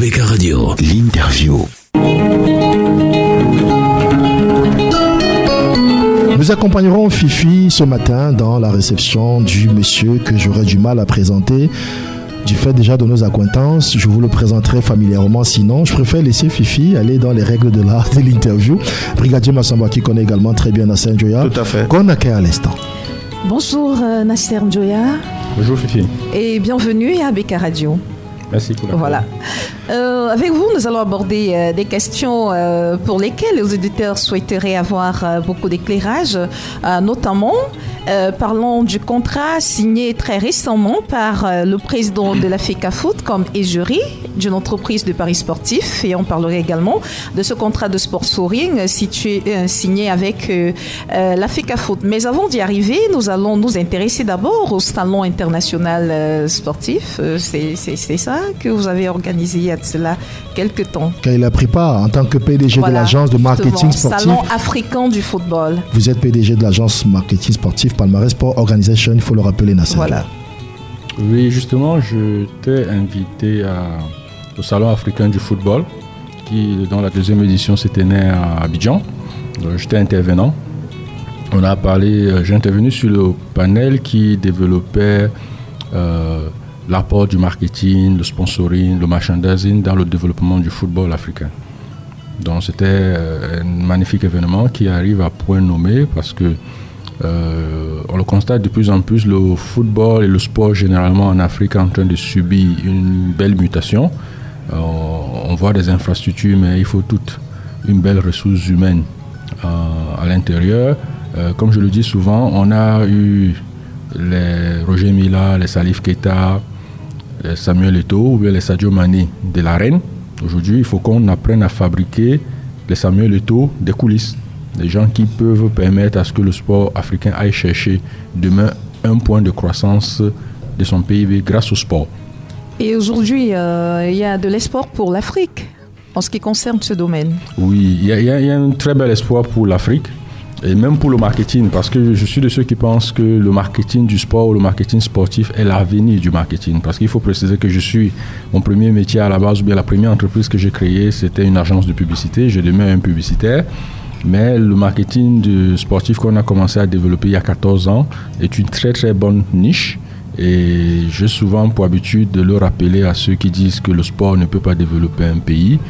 ABK Radio, l'interview. Nous accompagnerons Fifi ce matin dans la réception du monsieur que j'aurais du mal à présenter. Du fait déjà de nos acquaintances, je vous le présenterai familièrement. Sinon, je préfère laisser Fifi aller dans les règles de l'art de l'interview. Brigadier Massamba qui connaît également très bien Nasser Njoya. Tout à fait. Qu'on accueille à l'instant. Bonjour Nasser Njoya. Bonjour Fifi. Et bienvenue à ABK Radio. Merci pour la Voilà. Avec vous, nous allons aborder des questions pour lesquelles les auditeurs souhaiteraient avoir beaucoup d'éclairage, notamment parlons du contrat signé très récemment par le président de la FECAFOOT comme égérie d'une entreprise de paris sportifs, et on parlerait également de ce contrat de sponsoring signé avec la FECAFOOT. Mais avant d'y arriver, nous allons nous intéresser d'abord au salon international sportif. C'est ça que vous avez organisé il y a de cela quelques temps. Quand il a pris part en tant que PDG de l'agence de marketing sportif. Salon africain du football. Vous êtes PDG de l'agence marketing sportif Palmarès Sport Organization, il faut le rappeler, Nasser. Voilà. Oui, justement, je t'ai invité au salon africain du football, qui dans la deuxième édition s'est tenu à Abidjan. J'étais intervenant. On a parlé, j'ai intervenu sur le panel qui développait l'apport du marketing, le sponsoring, le merchandising dans le développement du football africain. Donc c'était un magnifique événement qui arrive à point nommé parce que on le constate de plus en plus, le football et le sport généralement en Afrique en train de subir une belle mutation. On voit des infrastructures, mais il faut toute une belle ressource humaine à l'intérieur. Comme je le dis souvent, on a eu les Roger Mila, les Salif Keita, les Samuel Eto'o ou bien les Sadio Mané de l'arène. Aujourd'hui, il faut qu'on apprenne à fabriquer les Samuel Eto'o des coulisses. Des gens qui peuvent permettre à ce que le sport africain aille chercher demain un point de croissance de son PIB grâce au sport. Et aujourd'hui, il y a de l'espoir pour l'Afrique en ce qui concerne ce domaine. Oui, il y a un très bel espoir pour l'Afrique. Et même pour le marketing, parce que je suis de ceux qui pensent que le marketing du sport ou le marketing sportif est l'avenir du marketing. Parce qu'il faut préciser que mon premier métier à la base, ou bien la première entreprise que j'ai créée, c'était une agence de publicité. Je demeure un publicitaire. Mais le marketing du sportif qu'on a commencé à développer il y a 14 ans est une très très bonne niche. Et j'ai souvent pour habitude de le rappeler à ceux qui disent que le sport ne peut pas développer un pays.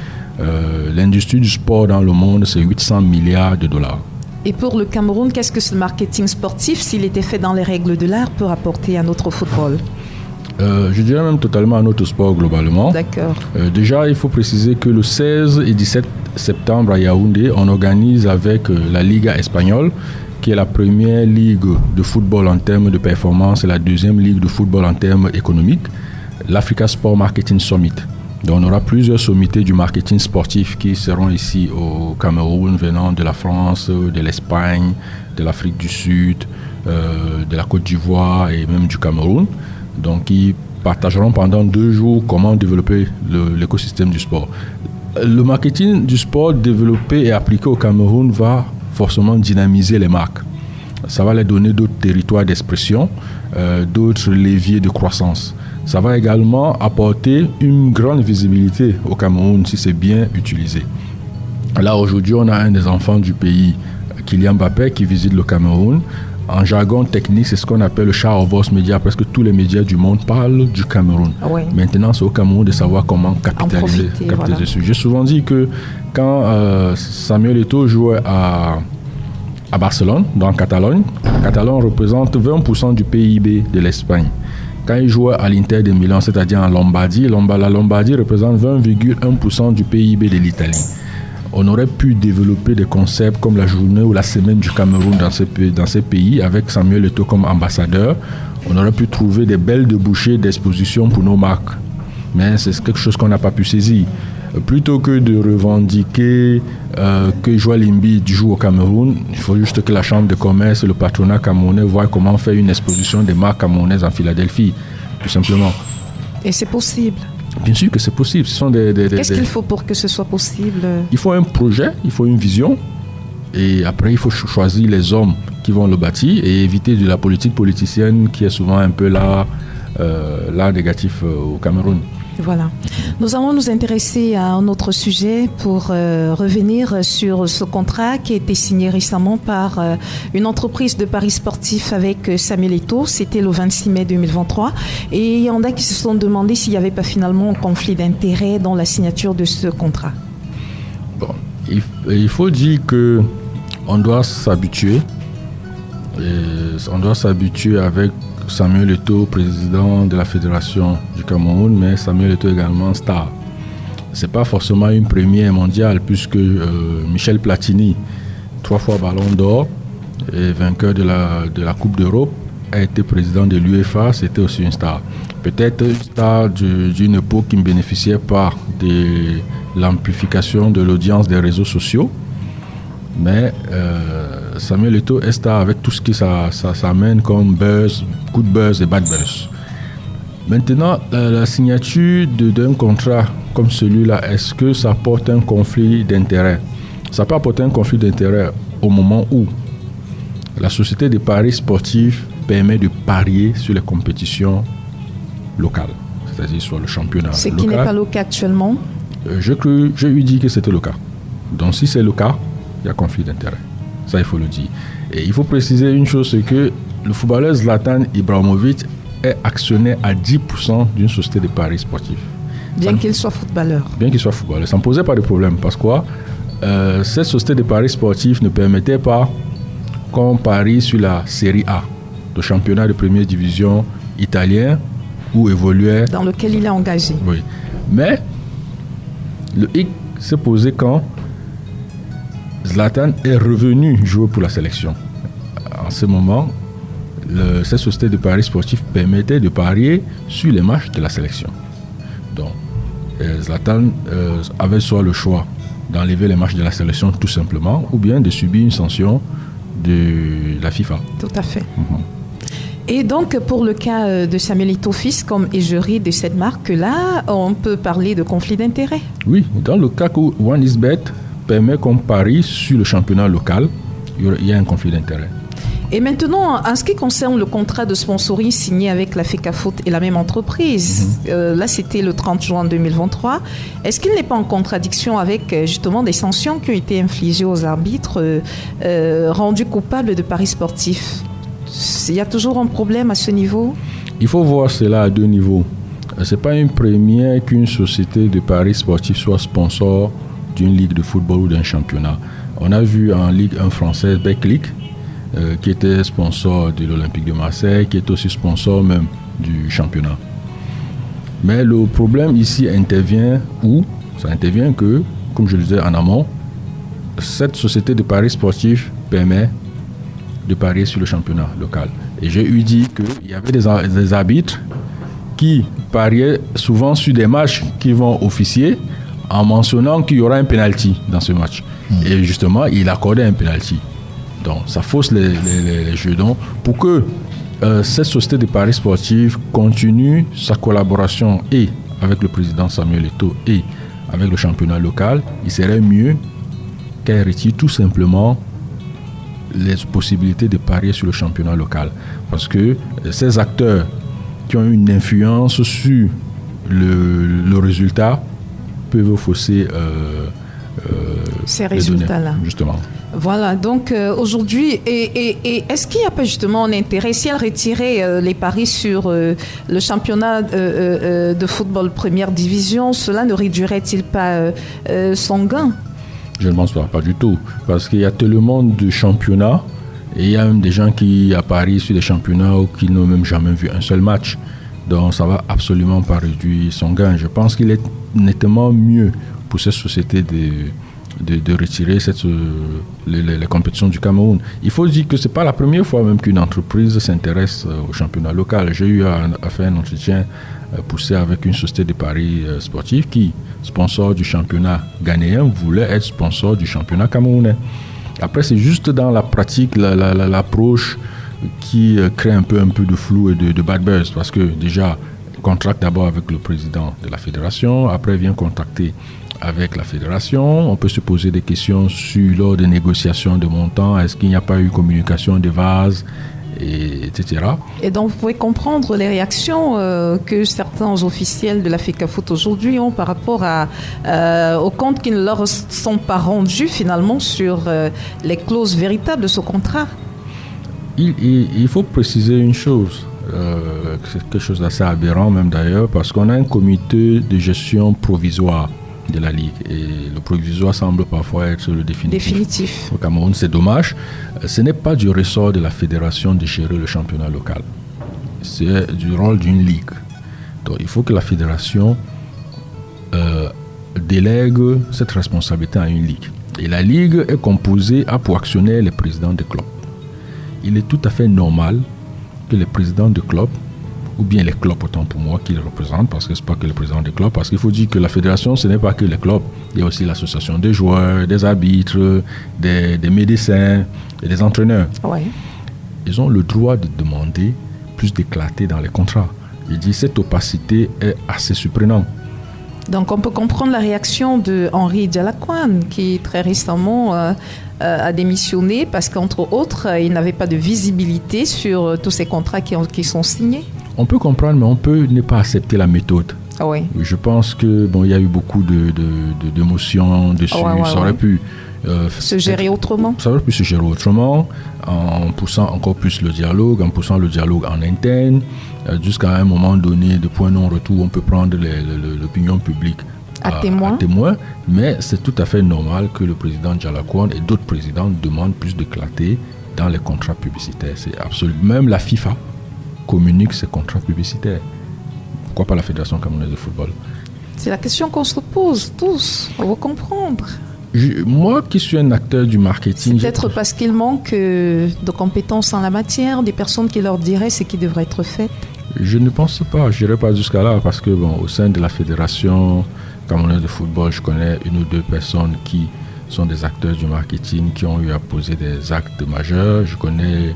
L'industrie du sport dans le monde, c'est 800 milliards de dollars. Et pour le Cameroun, qu'est-ce que ce marketing sportif, s'il était fait dans les règles de l'art, peut apporter à notre football ? Je dirais même totalement à notre sport globalement. D'accord. Déjà, il faut préciser que le 16 et 17 septembre à Yaoundé, on organise avec la Liga espagnole, qui est la première ligue de football en termes de performance et la deuxième ligue de football en termes économiques, l'Africa Sport Marketing Summit. Donc, on aura plusieurs sommités du marketing sportif qui seront ici au Cameroun, venant de la France, de l'Espagne, de l'Afrique du Sud, de la Côte d'Ivoire et même du Cameroun. Donc, ils partageront pendant 2 jours comment développer l'écosystème du sport. Le marketing du sport développé et appliqué au Cameroun va forcément dynamiser les marques. Ça va leur donner d'autres territoires d'expression, d'autres leviers de croissance. Ça va également apporter une grande visibilité au Cameroun si c'est bien utilisé. Là, aujourd'hui, on a un des enfants du pays, Kylian Mbappé, qui visite le Cameroun. En jargon technique, c'est ce qu'on appelle le char of force média. Presque tous les médias du monde parlent du Cameroun. Oui. Maintenant, c'est au Cameroun de savoir comment capitaliser. Voilà. J'ai souvent dit que quand Samuel Eto'o jouait à Barcelone, dans Catalogne, Catalogne représente 20% du PIB de l'Espagne. Quand il jouait à l'Inter de Milan, c'est-à-dire en Lombardie, la Lombardie représente 20,1% du PIB de l'Italie. On aurait pu développer des concepts comme la journée ou la semaine du Cameroun dans ces pays avec Samuel Eto'o comme ambassadeur. On aurait pu trouver des belles débouchés d'exposition pour nos marques. Mais c'est quelque chose qu'on n'a pas pu saisir. Plutôt que de revendiquer que Joël Embiid joue au Cameroun, il faut juste que la Chambre de commerce et le patronat camerounais voient comment faire une exposition des marques camerounaises en Philadelphie, tout simplement. Et c'est possible. Bien sûr que c'est possible. Ce sont Qu'est-ce qu'il faut pour que ce soit possible ? Il faut un projet, il faut une vision. Et après, il faut choisir les hommes qui vont le bâtir et éviter de la politique politicienne qui est souvent un peu l'art négatif au Cameroun. Voilà. Nous allons nous intéresser à un autre sujet pour revenir sur ce contrat qui a été signé récemment par une entreprise de paris sportifs avec Samuel Eto'o. C'était le 26 mai 2023. Et il y en a qui se sont demandé s'il n'y avait pas finalement un conflit d'intérêts dans la signature de ce contrat. Bon, il faut dire qu'on doit s'habituer. On doit s'habituer avec Samuel Eto'o, président de la Fédération du Cameroun, mais Samuel Eto'o également star. Ce n'est pas forcément une première mondiale, puisque Michel Platini, 3 fois ballon d'or et vainqueur de la Coupe d'Europe, a été président de l'UEFA, c'était aussi une star. Peut-être une star d'une époque qui ne bénéficiait pas de l'amplification de l'audience des réseaux sociaux, mais Samuel Eto'o est star avec tout ce qui ça amène comme buzz, good buzz et bad buzz. Maintenant, la signature d'un contrat comme celui-là, est-ce que ça porte un conflit d'intérêt? Ça peut apporter un conflit d'intérêt au moment où la société de paris sportifs permet de parier sur les compétitions locales, c'est-à-dire sur le championnat local. Ce qui n'est pas le cas actuellement. Je lui dis que c'était le cas. Donc si c'est le cas, il y a conflit d'intérêt. Ça, il faut le dire. Et il faut préciser une chose, c'est que le footballeur Zlatan Ibrahimovic est actionnaire à 10% d'une société de paris sportifs. Bien qu'il soit footballeur. Bien qu'il soit footballeur. Ça ne posait pas de problème. Parce que cette société de paris sportifs ne permettait pas qu'on parie sur la Série A, le championnat de première division italien, où évoluait... Dans lequel il est engagé. Oui. Mais le hic s'est posé quand Zlatan est revenu jouer pour la sélection. En ce moment, cette société de paris sportifs permettait de parier sur les matchs de la sélection. Donc, Zlatan avait soit le choix d'enlever les matchs de la sélection tout simplement, ou bien de subir une sanction de la FIFA. Tout à fait. Et donc, pour le cas de Samuel Eto'o fils comme égérie de cette marque-là, on peut parler de conflit d'intérêt. Oui, dans le cas où OneXBet permet qu'on parie sur le championnat local, il y a un conflit d'intérêt. Et maintenant, en ce qui concerne le contrat de sponsoring signé avec la FECAFOOT et la même entreprise, là c'était le 30 juin 2023, est-ce qu'il n'est pas en contradiction avec justement des sanctions qui ont été infligées aux arbitres rendus coupables de paris sportifs? Il y a toujours un problème à ce niveau? Il faut voir cela à 2 niveaux. Ce n'est pas une première qu'une société de paris sportifs soit sponsor d'une ligue de football ou d'un championnat. On a vu en Ligue 1 française Betclic, qui était sponsor de l'Olympique de Marseille, qui est aussi sponsor même du championnat. Mais le problème ici intervient où? Ça intervient que, comme je le disais en amont, cette société de paris sportifs permet de parier sur le championnat local. Et j'ai eu dit qu'il y avait des arbitres qui pariaient souvent sur des matchs qui vont officier en mentionnant qu'il y aura un penalty dans ce match. Et justement, il accordait un penalty. Donc, ça fausse les jeux. Donc, pour que cette société de paris sportifs continue sa collaboration et avec le président Samuel Eto'o et avec le championnat local, il serait mieux qu'elle retire tout simplement les possibilités de parier sur le championnat local. Parce que ces acteurs qui ont une influence sur le résultat peuvent fausser ces résultats-là. Justement. Voilà, donc aujourd'hui, et est-ce qu'il n'y a pas justement un intérêt, si elle retirait les paris sur le championnat de football première division, cela ne réduirait-il pas son gain? Je ne pense pas du tout, parce qu'il y a tellement de championnats, et il y a même des gens qui parient sur des championnats ou qui n'ont même jamais vu un seul match. Donc ça ne va absolument pas réduire son gain. Je pense qu'il est nettement mieux pour cette société de retirer les compétitions du Cameroun. Il faut dire que ce n'est pas la première fois même qu'une entreprise s'intéresse au championnat local. J'ai eu à faire un entretien poussé avec une société de paris sportifs qui, sponsor du championnat ghanéen, voulait être sponsor du championnat camerounais. Après, c'est juste dans la pratique, l'approche qui crée un peu de flou et de bad buzz, parce que déjà, il contracte d'abord avec le président de la fédération, après vient contracter avec la fédération. On peut se poser des questions lors des négociations de montant. Est-ce qu'il n'y a pas eu communication de vase etc. Et donc, vous pouvez comprendre les réactions que certains officiels de la FECAFOOT aujourd'hui ont par rapport aux comptes qui ne leur sont pas rendus finalement sur les clauses véritables de ce contrat. Il faut préciser une chose, c'est quelque chose d'assez aberrant même d'ailleurs, parce qu'on a un comité de gestion provisoire de la Ligue et le provisoire semble parfois être le définitif. Au Cameroun, c'est dommage. Ce n'est pas du ressort de la fédération de gérer le championnat local. C'est du rôle d'une ligue. Donc il faut que la fédération délègue cette responsabilité à une ligue. Et la ligue est composée à pour actionnaire les présidents des clubs. Il est tout à fait normal que les présidents de clubs, ou bien les clubs autant pour moi qui les représentent, parce que ce n'est pas que les présidents des clubs, parce qu'il faut dire que la fédération, ce n'est pas que les clubs. Il y a aussi l'association des joueurs, des arbitres, des médecins et des entraîneurs. Ouais. Ils ont le droit de demander plus de clarté dans les contrats. Il dit que cette opacité est assez surprenante. Donc on peut comprendre la réaction de Henri Dialakwan qui très récemment a démissionné parce qu'entre autres, il n'avait pas de visibilité sur tous ces contrats qui sont signés. On peut comprendre, mais on peut ne pas accepter la méthode. Ah oui. Je pense que il y a eu beaucoup d'émotions dessus. Ça aurait pu se gérer autrement. Ça aurait pu se gérer autrement, en poussant encore plus le dialogue, en poussant le dialogue en interne, jusqu'à un moment donné, de point non-retour, on peut prendre l'opinion publique à témoin. Mais c'est tout à fait normal que le président Dialakwan et d'autres présidents demandent plus de clarté dans les contrats publicitaires. C'est absolument. Même la FIFA communique ses contrats publicitaires. Pourquoi pas la Fédération camerounaise de football? C'est la question qu'on se pose tous. On va comprendre. Moi qui suis un acteur du marketing... C'est peut-être parce qu'il manque de compétences en la matière, des personnes qui leur diraient ce qui devrait être fait. Je ne pense pas, je n'irai pas jusqu'à là, parce que au sein de la Fédération camerounaise de football, je connais une ou deux personnes qui sont des acteurs du marketing, qui ont eu à poser des actes majeurs. Je connais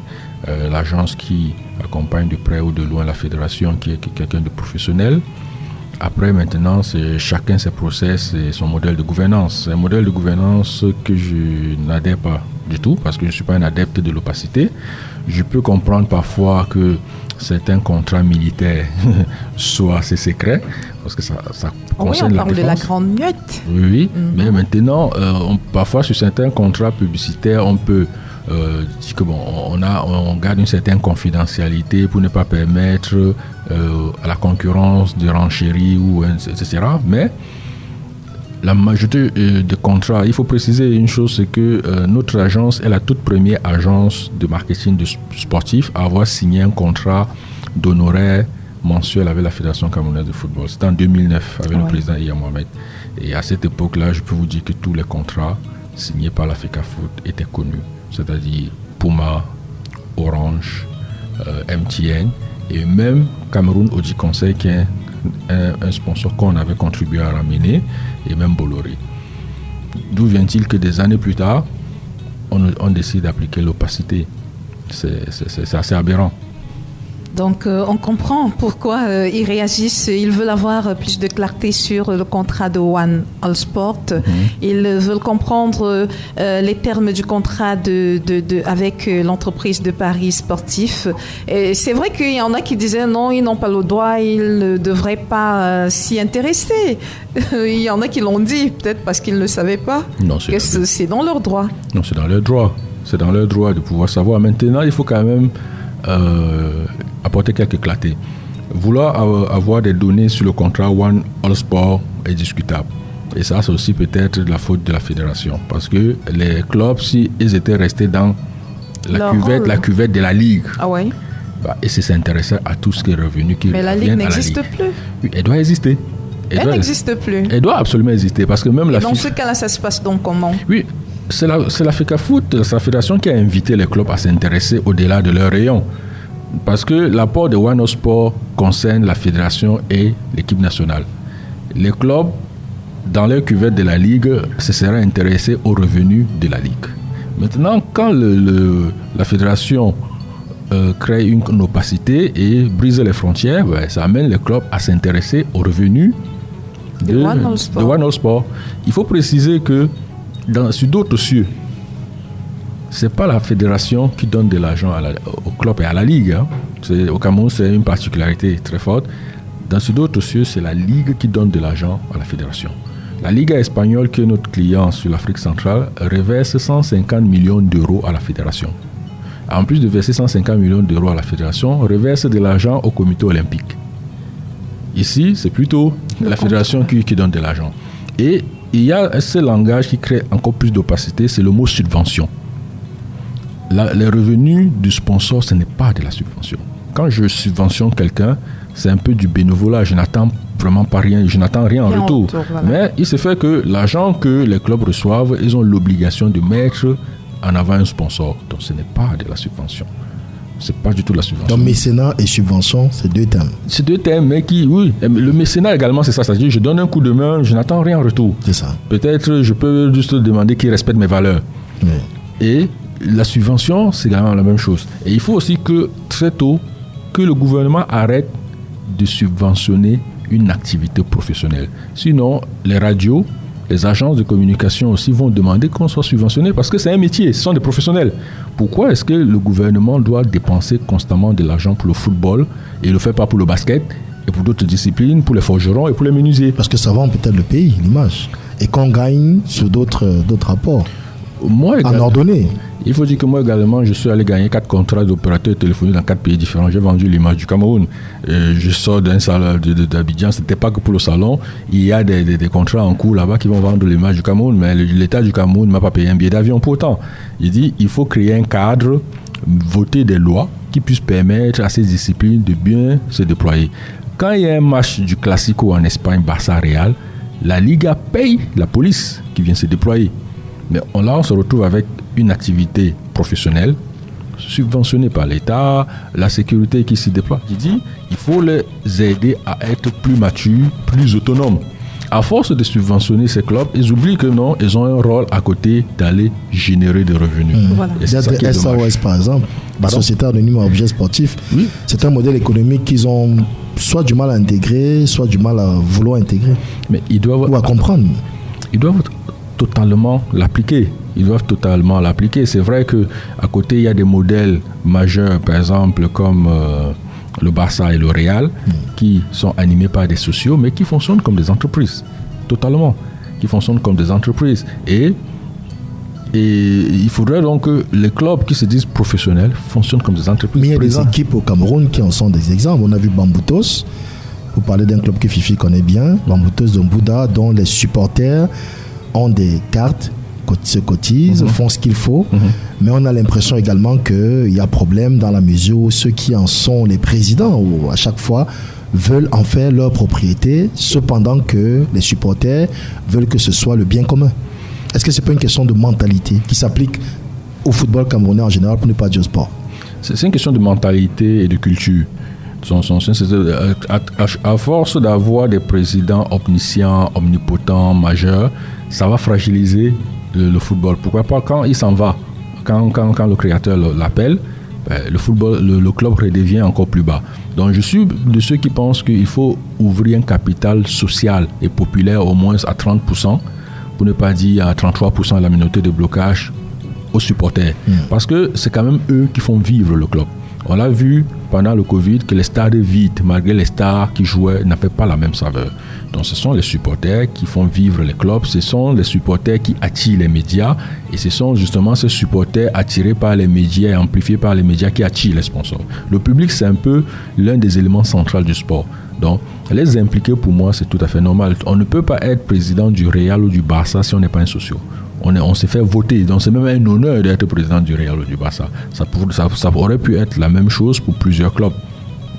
l'agence qui accompagne de près ou de loin la Fédération, qui est quelqu'un de professionnel. Après, maintenant, c'est chacun ses process et son modèle de gouvernance. C'est un modèle de gouvernance que je n'adhère pas du tout parce que je ne suis pas un adepte de l'opacité. Je peux comprendre parfois que certains contrats militaires soient assez secrets parce que ça concerne la défense. On parle de la grande muette. Oui, mais maintenant, parfois sur certains contrats publicitaires, on peut dit que on garde une certaine confidentialité pour ne pas permettre à la concurrence de renchérir etc. Mais la majorité des contrats, il faut préciser une chose, c'est que notre agence est la toute première agence de marketing sportif à avoir signé un contrat d'honoraires mensuel avec la Fédération camerounaise de football. C'était en 2009 avec le président Iya Mohamed. Et à cette époque-là, je peux vous dire que tous les contrats signés par la FECAFOOT étaient connus. C'est-à-dire Puma, Orange, MTN et même Cameroun Audi Conseil qui est un sponsor qu'on avait contribué à ramener et même Bolloré. D'où vient-il que des années plus tard, on décide d'appliquer l'opacité? C'est assez aberrant. Donc on comprend pourquoi ils réagissent. Ils veulent avoir plus de clarté sur le contrat de One All Sport. Ils veulent comprendre les termes du contrat avec l'entreprise de Paris Sportif. Et c'est vrai qu'il y en a qui disaient non, ils n'ont pas le droit, ils ne devraient pas s'y intéresser. Il y en a qui l'ont dit, peut-être parce qu'ils ne le savaient pas. Non, c'est dans leur droit. Non, c'est dans leur droit. C'est dans leur droit de pouvoir savoir. Maintenant, il faut quand même apporter quelques clartés. Vouloir avoir des données sur le contrat One All Sport est discutable. Et ça, c'est aussi peut-être de la faute de la fédération. Parce que les clubs, si ils étaient restés dans la cuvette de la Ligue, et s'intéressaient à tout ce qui est revenu, mais la Ligue n'existe plus. Oui, elle doit exister. Elle n'existe plus. Elle doit absolument exister. Parce que même dans ce cas-là, ça se passe donc comment? Oui, c'est la FECAFOOT, la fédération qui a invité les clubs à s'intéresser au-delà de leur rayon. Parce que l'apport de One All Sport concerne la fédération et l'équipe nationale. Les clubs, dans leur cuvette de la Ligue, se seraient intéressés aux revenus de la Ligue. Maintenant, quand la fédération crée une opacité et brise les frontières, ça amène les clubs à s'intéresser aux revenus de One All Sport. Il faut préciser que sur d'autres cieux, c'est pas la fédération qui donne de l'argent au club et à la ligue. Hein. Au Cameroun, c'est une particularité très forte. Dans ce d'autres cieux, c'est la ligue qui donne de l'argent à la fédération. La Liga espagnole, qui est notre client sur l'Afrique centrale, reverse 150 millions d'euros à la fédération. En plus de verser 150 millions d'euros à la fédération, reverse de l'argent au comité olympique. Ici, c'est plutôt la fédération qui donne de l'argent. Et il y a ce langage qui crée encore plus d'opacité, c'est le mot subvention. Les revenus du sponsor, ce n'est pas de la subvention. Quand je subventionne quelqu'un, c'est un peu du bénévolat. Je n'attends vraiment pas rien, je n'attends rien en retour. Voilà. Mais il se fait que l'argent que les clubs reçoivent, ils ont l'obligation de mettre en avant un sponsor. Donc ce n'est pas de la subvention. C'est pas du tout de la subvention. Donc mécénat et subvention, c'est deux thèmes. C'est deux thèmes, mais oui. Le mécénat également, c'est ça. C'est-à-dire, je donne un coup de main, je n'attends rien en retour. C'est ça. Peut-être, je peux juste demander qu'il respecte mes valeurs. Oui. Et la subvention, c'est également la même chose. Et il faut aussi que, très tôt, que le gouvernement arrête de subventionner une activité professionnelle. Sinon, les radios, les agences de communication aussi vont demander qu'on soit subventionné parce que c'est un métier, ce sont des professionnels. Pourquoi est-ce que le gouvernement doit dépenser constamment de l'argent pour le football et ne le fait pas pour le basket et pour d'autres disciplines, pour les forgerons et pour les menuisiers? Parce que ça vend peut-être le pays, l'image, et qu'on gagne sur d'autres rapports. Moi, en ordonnée. Il faut dire que moi également, je suis allé gagner 4 contrats d'opérateurs téléphoniques dans 4 pays différents. J'ai vendu l'image du Cameroun. Je sors d'un salon d'Abidjan. Ce n'était pas que pour le salon. Il y a des contrats en cours là-bas qui vont vendre l'image du Cameroun. Mais l'État du Cameroun ne m'a pas payé un billet d'avion pour autant. Il dit il faut créer un cadre, voter des lois qui puissent permettre à ces disciplines de bien se déployer. Quand il y a un match du Classico en Espagne, Barça-Real, la Liga paye la police qui vient se déployer. Mais là, on se retrouve avec une activité professionnelle subventionnée par l'État, la sécurité qui s'y déploie. Je dis, il faut les aider à être plus matures, plus autonomes. À force de subventionner ces clubs, ils oublient que non, ils ont un rôle à côté d'aller générer des revenus. Voilà. Il y a des SAOS par exemple, la Société Anonyme à Objet Sportif. Oui. C'est un modèle économique qu'ils ont soit du mal à intégrer, soit du mal à vouloir intégrer. Mais ils doivent, ou à comprendre. Ils doivent totalement l'appliquer. Ils doivent totalement l'appliquer. C'est vrai qu'à côté, il y a des modèles majeurs, par exemple, comme le Barça et le Real, qui sont animés par des sociaux, mais qui fonctionnent comme des entreprises. Totalement. Qui fonctionnent comme des entreprises. Et il faudrait donc que les clubs qui se disent professionnels fonctionnent comme des entreprises. Mais il y a des équipes au Cameroun qui en sont des exemples. On a vu Bamboutos. Vous parlez d'un club que Fifi connaît bien, Bamboutos de Mbouda, dont les supporters ont des cartes, se cotisent, font ce qu'il faut, mais on a l'impression également qu'il y a problème dans la mesure où ceux qui en sont les présidents, ou à chaque fois, veulent en faire leur propriété, cependant que les supporters veulent que ce soit le bien commun. Est-ce que ce n'est pas une question de mentalité qui s'applique au football camerounais en général, pour ne pas dire au sport? C'est une question de mentalité et de culture. À force d'avoir des présidents omniscients, omnipotents, majeurs, ça va fragiliser le football. Pourquoi pas quand il s'en va, quand le créateur l'appelle, le football, le club redevient encore plus bas. Donc je suis de ceux qui pensent qu'il faut ouvrir un capital social et populaire au moins à 30%, pour ne pas dire à 33% la minorité de blocage aux supporters. Parce que c'est quand même eux qui font vivre le club. On l'a vu pendant le Covid que les stades vides, malgré les stars qui jouaient, n'avaient pas la même saveur. Donc ce sont les supporters qui font vivre les clubs, ce sont les supporters qui attirent les médias et ce sont justement ces supporters attirés par les médias et amplifiés par les médias qui attirent les sponsors. Le public, c'est un peu l'un des éléments centraux du sport. Donc les impliquer, pour moi, c'est tout à fait normal. On ne peut pas être président du Real ou du Barça si on n'est pas un socio. On s'est fait voter, donc c'est même un honneur d'être président du Real ou du Barça. Ça aurait pu être la même chose pour plusieurs clubs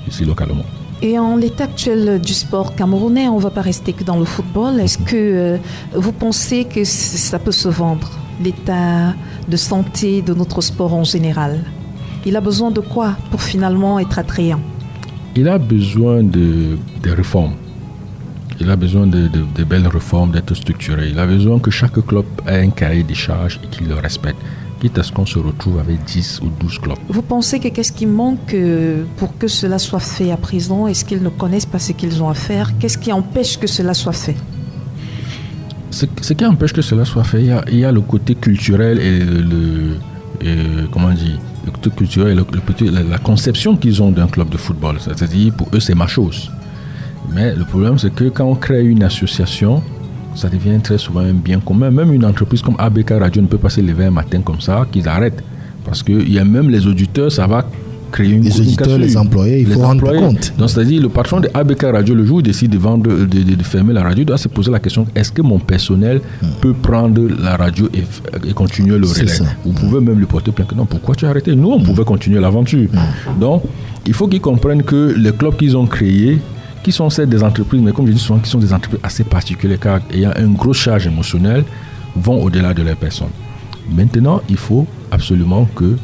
ici localement. Et en l'état actuel du sport camerounais, on ne va pas rester que dans le football. Est-ce que vous pensez que ça peut se vendre, l'état de santé de notre sport en général? Il a besoin de quoi pour finalement être attrayant? Il a besoin de réformes. Il a besoin de belles réformes, d'être structuré. Il a besoin que chaque club ait un cahier des charges et qu'il le respecte, quitte à ce qu'on se retrouve avec 10 ou 12 clubs. Vous pensez que qu'est-ce qui manque pour que cela soit fait à présent? Est-ce qu'ils ne connaissent pas ce qu'ils ont à faire? Qu'est-ce qui empêche que cela soit fait? Ce qui empêche que cela soit fait, il y a le côté culturel et comment dire, le côté culturel, la conception qu'ils ont d'un club de football. C'est-à-dire, pour eux, c'est ma chose. Mais le problème, c'est que quand on crée une association, ça devient très souvent un bien commun. Même une entreprise comme ABK Radio ne peut pas se lever un matin comme ça, qu'ils arrêtent. Parce qu'il y a même les auditeurs, ça va créer une les auditeurs, les employés, il faut rendre compte. Donc, c'est-à-dire, le patron de ABK Radio, le jour où il décide de vendre, de fermer la radio, doit se poser la question, est-ce que mon personnel peut prendre la radio et continuer le relais? Vous pouvez même lui porter plainte. Non, pourquoi tu as arrêté? Nous, on pouvait continuer l'aventure. Donc, il faut qu'ils comprennent que les clubs qu'ils ont créés, qui sont certes des entreprises, mais comme je dis souvent, qui sont des entreprises assez particulières, car ayant une grosse charge émotionnelle, vont au-delà de leurs personnes. Maintenant, il faut absolument que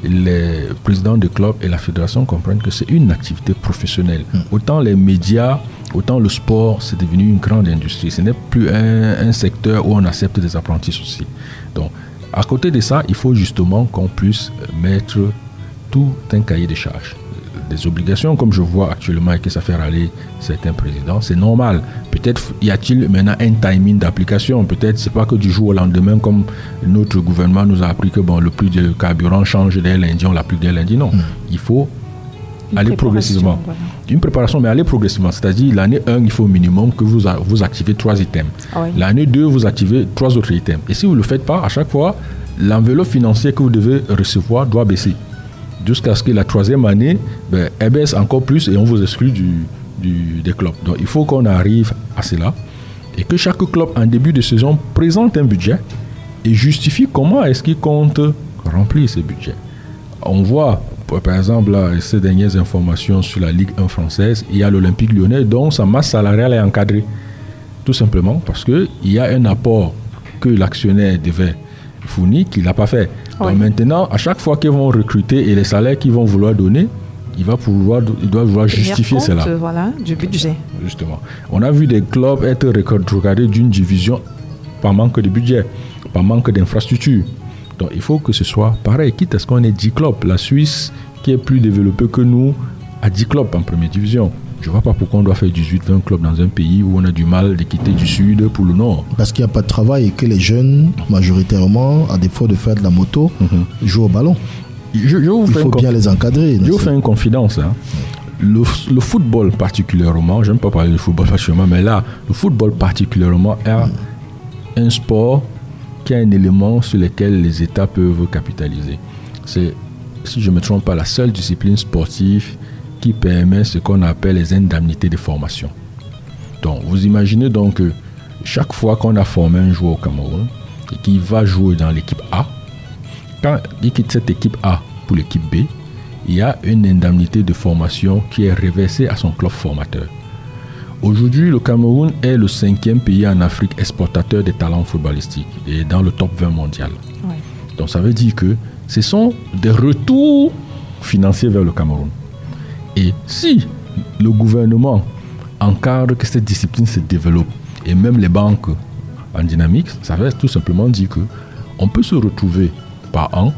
les présidents de clubs et la fédération comprennent que c'est une activité professionnelle. Autant les médias, autant le sport, c'est devenu une grande industrie. Ce n'est plus un secteur où on accepte des apprentis aussi. Donc, à côté de ça, il faut justement qu'on puisse mettre tout un cahier de charges. Des obligations, comme je vois actuellement et que ça fait râler certains présidents, c'est normal. Peut-être y a-t-il maintenant un timing d'application. Peut-être c'est pas que du jour au lendemain, comme notre gouvernement nous a appris que le prix du carburant change dès lundi, on l'applique dès lundi. Non, il faut aller progressivement. Voilà. Une préparation, mais aller progressivement. C'est-à-dire, l'année 1, il faut au minimum que vous activez 3 items. Oui. L'année 2, vous activez 3 autres items. Et si vous ne le faites pas, à chaque fois, l'enveloppe financière que vous devez recevoir doit baisser. Jusqu'à ce que la 3e année, elle baisse encore plus et on vous exclut des clubs. Donc, il faut qu'on arrive à cela et que chaque club, en début de saison, présente un budget et justifie comment est-ce qu'il compte remplir ce budget. On voit, par exemple, là, ces dernières informations sur la Ligue 1 française, il y a l'Olympique Lyonnais dont sa masse salariale est encadrée. Tout simplement parce qu'il y a un apport que l'actionnaire devait fournir qu'il n'a pas fait. Donc maintenant, à chaque fois qu'ils vont recruter et les salaires qu'ils vont vouloir donner, il doit vouloir justifier cela. Voilà, du budget. Justement. On a vu des clubs être regardés d'une division par manque de budget, par manque d'infrastructures. Donc il faut que ce soit pareil, quitte à ce qu'on ait 10 clubs. La Suisse, qui est plus développée que nous, a 10 clubs en première division. Je ne vois pas pourquoi on doit faire 18-20 clubs dans un pays où on a du mal de quitter du sud pour le nord. Parce qu'il n'y a pas de travail et que les jeunes, majoritairement, à défaut de faire de la moto, jouent au ballon. Il faut bien les encadrer. Je vous fais une confidence. Le football particulièrement, je n'aime pas parler du football particulièrement, mais là, le football particulièrement est un sport qui a un élément sur lequel les États peuvent capitaliser. C'est, si je ne me trompe pas, la seule discipline sportive qui permet ce qu'on appelle les indemnités de formation. Donc, vous imaginez donc que chaque fois qu'on a formé un joueur au Cameroun et qu'il va jouer dans l'équipe A, quand il quitte cette équipe A pour l'équipe B, il y a une indemnité de formation qui est reversée à son club formateur. Aujourd'hui, le Cameroun est le 5e pays en Afrique exportateur des talents footballistiques et dans le top 20 mondial. Ouais. Donc, ça veut dire que ce sont des retours financiers vers le Cameroun. Et si le gouvernement encadre que cette discipline se développe et même les banques en dynamique, ça veut tout simplement dire qu'on peut se retrouver par an,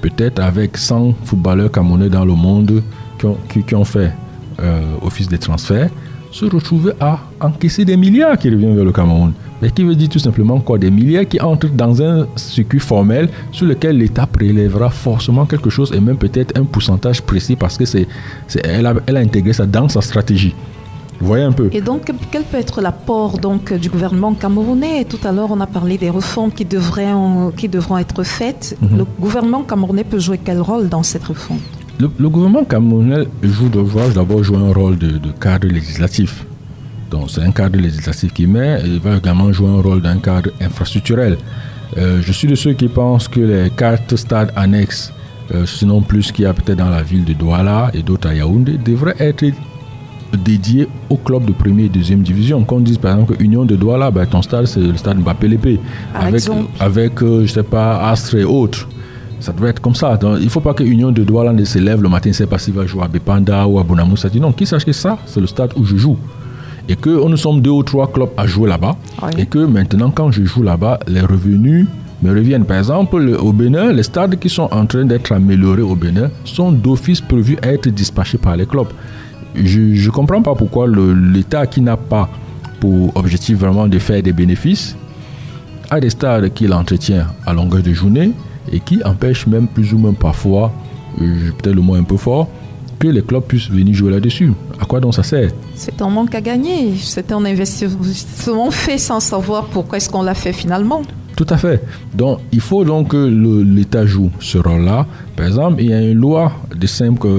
peut-être avec 100 footballeurs camerounais dans le monde qui ont fait office de transfert, se retrouver à encaisser des milliards qui reviennent vers le Cameroun. Mais qui veut dire tout simplement quoi? Des milliards qui entrent dans un circuit formel sur lequel l'État prélèvera forcément quelque chose et même peut-être un pourcentage précis parce que elle a intégré ça dans sa stratégie. Vous voyez un peu. Et donc, quel peut être l'apport du gouvernement camerounais? Tout à l'heure, on a parlé des réformes qui devront être faites. Le gouvernement camerounais peut jouer quel rôle dans cette réforme? Le gouvernement camerounais doit d'abord jouer un rôle de cadre législatif. Donc c'est un cadre législatif qui met, et il va également jouer un rôle d'un cadre infrastructurel. Je suis de ceux qui pensent que les 4 stades annexes, sinon plus qu'il y a peut-être dans la ville de Douala et d'autres à Yaoundé, devraient être dédiés aux clubs de première et deuxième division. Quand on dit par exemple que Union de Douala, ton stade c'est le stade Mbappé-Lépé, avec je sais pas, Astre et autres. Ça devrait être comme ça. Donc, il ne faut pas que Union de Douala se lève le matin, ne sait pas s'il va jouer à Bepanda ou à Bonamoussa. Non, qu'ils sachent que ça, c'est le stade où je joue. Et que nous sommes 2 ou 3 clubs à jouer là-bas. Oui. Et que maintenant, quand je joue là-bas, les revenus me reviennent. Par exemple, au Bénin, les stades qui sont en train d'être améliorés au Bénin sont d'office prévus à être dispatchés par les clubs. Je ne comprends pas pourquoi l'État qui n'a pas pour objectif vraiment de faire des bénéfices a des stades qu'il entretient à longueur de journée et qui empêche même plus ou moins parfois, peut-être le mot un peu fort, que les clubs puissent venir jouer là-dessus. À quoi donc ça sert? C'est un manque à gagner. C'est un investissement fait sans savoir pourquoi est-ce qu'on l'a fait finalement. Tout à fait. Donc, il faut donc que l'État joue ce rôle-là. Par exemple, il y a une loi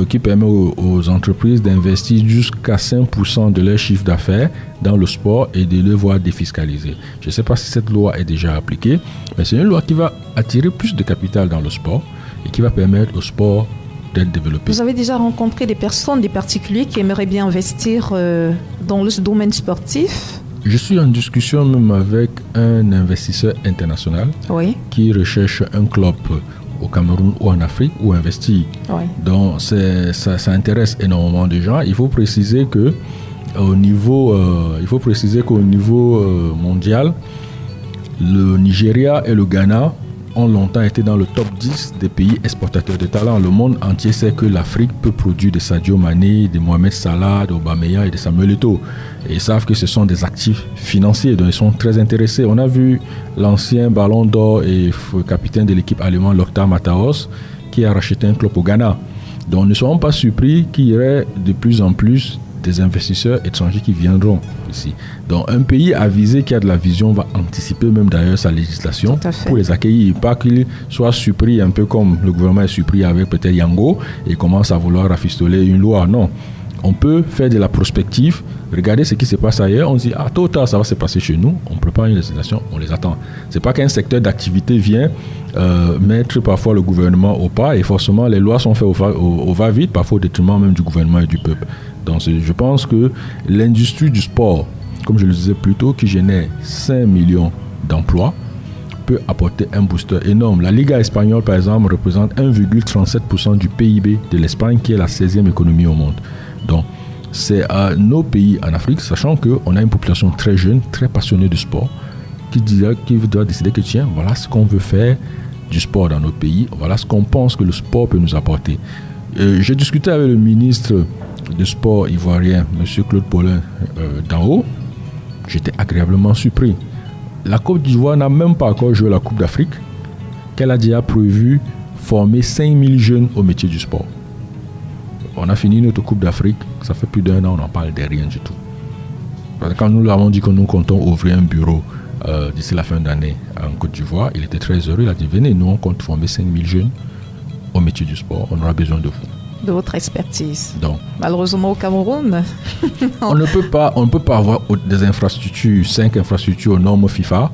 qui permet aux entreprises d'investir jusqu'à 5% de leur chiffre d'affaires dans le sport et de le voir défiscalisé. Je ne sais pas si cette loi est déjà appliquée, mais c'est une loi qui va attirer plus de capital dans le sport et qui va permettre au sport d'être développé. Vous avez déjà rencontré des personnes, des particuliers qui aimeraient bien investir dans le domaine sportif? Je suis en discussion même avec un investisseur international qui recherche un club au Cameroun ou en Afrique où investir. Oui. Donc ça intéresse énormément de gens. Il faut préciser qu'au niveau mondial, le Nigeria et le Ghana ont longtemps été dans le top 10 des pays exportateurs de talents. Le monde entier sait que l'Afrique peut produire des Sadio Mané, des Mohamed Salah, des Aubameyang et des Samuel Eto'o. Et ils savent que ce sont des actifs financiers, donc ils sont très intéressés. On a vu l'ancien Ballon d'Or et capitaine de l'équipe allemande, Lothar Matthäus, qui a racheté un club au Ghana. Donc ne soyons pas surpris qu'il y aurait de plus en plus des investisseurs étrangers qui viendront ici. Donc un pays avisé qui a de la vision va anticiper même d'ailleurs sa législation pour les accueillir. Pas qu'il soit surpris un peu comme le gouvernement est surpris avec peut-être Yango et commence à vouloir rafistoler une loi. Non. On peut faire de la prospective, regarder ce qui se passe ailleurs, on se dit tôt ou tard ça va se passer chez nous, on prépare une législation, on les attend. C'est pas qu'un secteur d'activité vient mettre parfois le gouvernement au pas et forcément les lois sont faites au va-vite, parfois au détriment même du gouvernement et du peuple. Donc je pense que l'industrie du sport, comme je le disais plus tôt, qui génère 5 millions d'emplois, peut apporter un booster énorme. La Liga espagnole, par exemple, représente 1,37% du PIB de l'Espagne, qui est la 16e économie au monde. Donc, c'est à nos pays en Afrique, sachant qu'on a une population très jeune, très passionnée du sport, qui doit décider que tiens, voilà ce qu'on veut faire du sport dans notre pays, voilà ce qu'on pense que le sport peut nous apporter. J'ai discuté avec le ministre du sport ivoirien, M. Claude Paulin, d'en haut. J'étais agréablement surpris. La Côte d'Ivoire n'a même pas encore joué la Coupe d'Afrique, qu'elle a déjà prévu former 5000 jeunes au métier du sport. On a fini notre Coupe d'Afrique, ça fait plus d'1 an, on n'en parle de rien du tout. Parce que quand nous l'avons dit que nous comptons ouvrir un bureau d'ici la fin d'année en Côte d'Ivoire, il était très heureux, il a dit venez, nous on compte former 5000 jeunes au métier du sport, on aura besoin de vous. De votre expertise. Donc, malheureusement au Cameroun, on ne peut pas avoir des infrastructures, 5 infrastructures aux normes FIFA,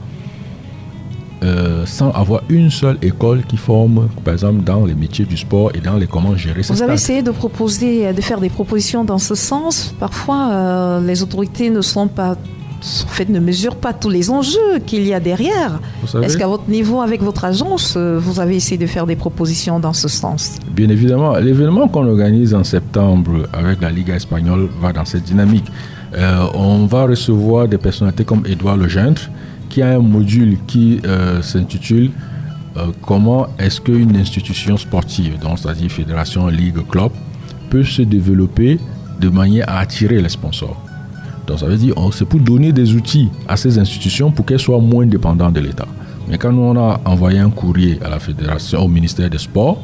sans avoir une seule école qui forme, par exemple, dans les métiers du sport et dans les comment gérer ces Vous avez stades. essayé de faire des propositions dans ce sens. Parfois, les autorités ne mesurent pas tous les enjeux qu'il y a derrière. Est-ce qu'à votre niveau, avec votre agence, vous avez essayé de faire des propositions dans ce sens? Bien évidemment, l'événement qu'on organise en septembre avec la Liga espagnole va dans cette dynamique. On va recevoir des personnalités comme Édouard Legendre, qui a un module qui s'intitule comment est-ce qu'une institution sportive, donc c'est-à-dire fédération, ligue, club, peut se développer de manière à attirer les sponsors. Donc ça veut dire c'est pour donner des outils à ces institutions pour qu'elles soient moins dépendantes de l'État. Mais quand nous on a envoyé un courrier à la fédération, au ministère des Sports,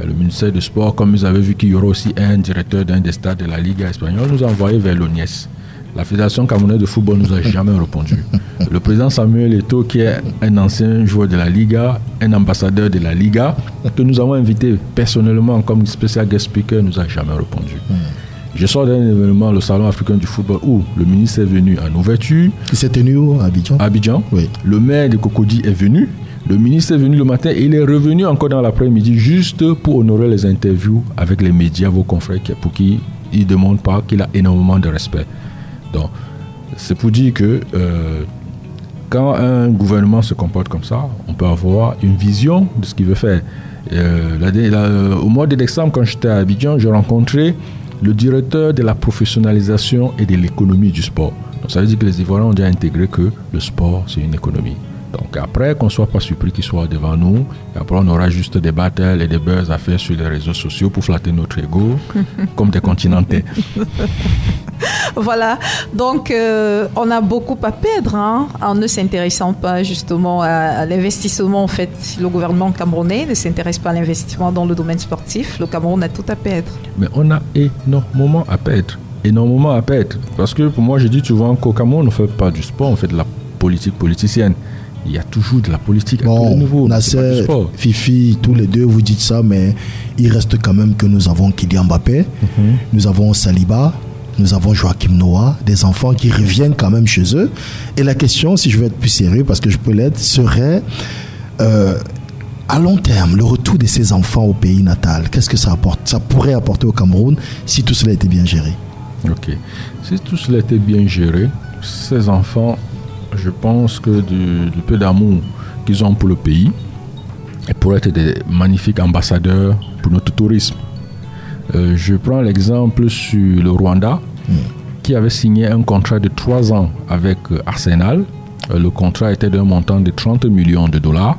le ministère des Sports, comme vous avez vu qu'il y aura aussi un directeur d'un des stades de la Liga espagnole, nous a envoyé vers l'ONIES. La Fédération camerounaise de football nous a jamais répondu. Le président Samuel Eto'o, qui est un ancien joueur de la Liga, un ambassadeur de la Liga, que nous avons invité personnellement comme spécial guest speaker, nous a jamais répondu. Je sors d'un événement, le Salon africain du football, où le ministre est venu en ouverture. Il s'est tenu à Abidjan. Abidjan. Oui. Le maire de Cocody est venu. Le ministre est venu le matin et il est revenu encore dans l'après-midi juste pour honorer les interviews avec les médias, vos confrères, pour qui il ne demande pas, qu'il a énormément de respect. Donc, c'est pour dire que quand un gouvernement se comporte comme ça, on peut avoir une vision de ce qu'il veut faire. Au mois de décembre, quand j'étais à Abidjan, j'ai rencontré le directeur de la professionnalisation et de l'économie du sport. Donc, ça veut dire que les Ivoiriens ont déjà intégré que le sport, c'est une économie. Donc après, qu'on ne soit pas surpris qu'il soit devant nous. Et après, on aura juste des battles et des buzz à faire sur les réseaux sociaux pour flatter notre ego, comme des continentais. Voilà, donc on a beaucoup à perdre en ne s'intéressant pas justement à l'investissement. En fait, le gouvernement camerounais ne s'intéresse pas à l'investissement dans le domaine sportif. Le Cameroun a tout à perdre. Mais on a énormément à perdre. Parce que pour moi, je dis souvent qu'au Cameroun, on ne fait pas du sport, on fait de la politique politicienne. Il y a toujours de la politique à tous les niveaux. Nasser, Fifi, tous les deux, vous dites ça, mais il reste quand même que nous avons Kylian Mbappé, nous avons Saliba, nous avons Joachim Noah, des enfants qui reviennent quand même chez eux. Et la question, si je veux être plus sérieux, parce que je peux l'être, serait à long terme, le retour de ces enfants au pays natal. Qu'est-ce que ça pourrait apporter au Cameroun si tout cela était bien géré? Ok. Si tout cela était bien géré, ces enfants, je pense que du peu d'amour qu'ils ont pour le pays, ils pourraient être des magnifiques ambassadeurs pour notre tourisme. Je prends l'exemple sur le Rwanda, qui avait signé un contrat de 3 ans avec Arsenal. Le contrat était d'un montant de 30 millions de dollars.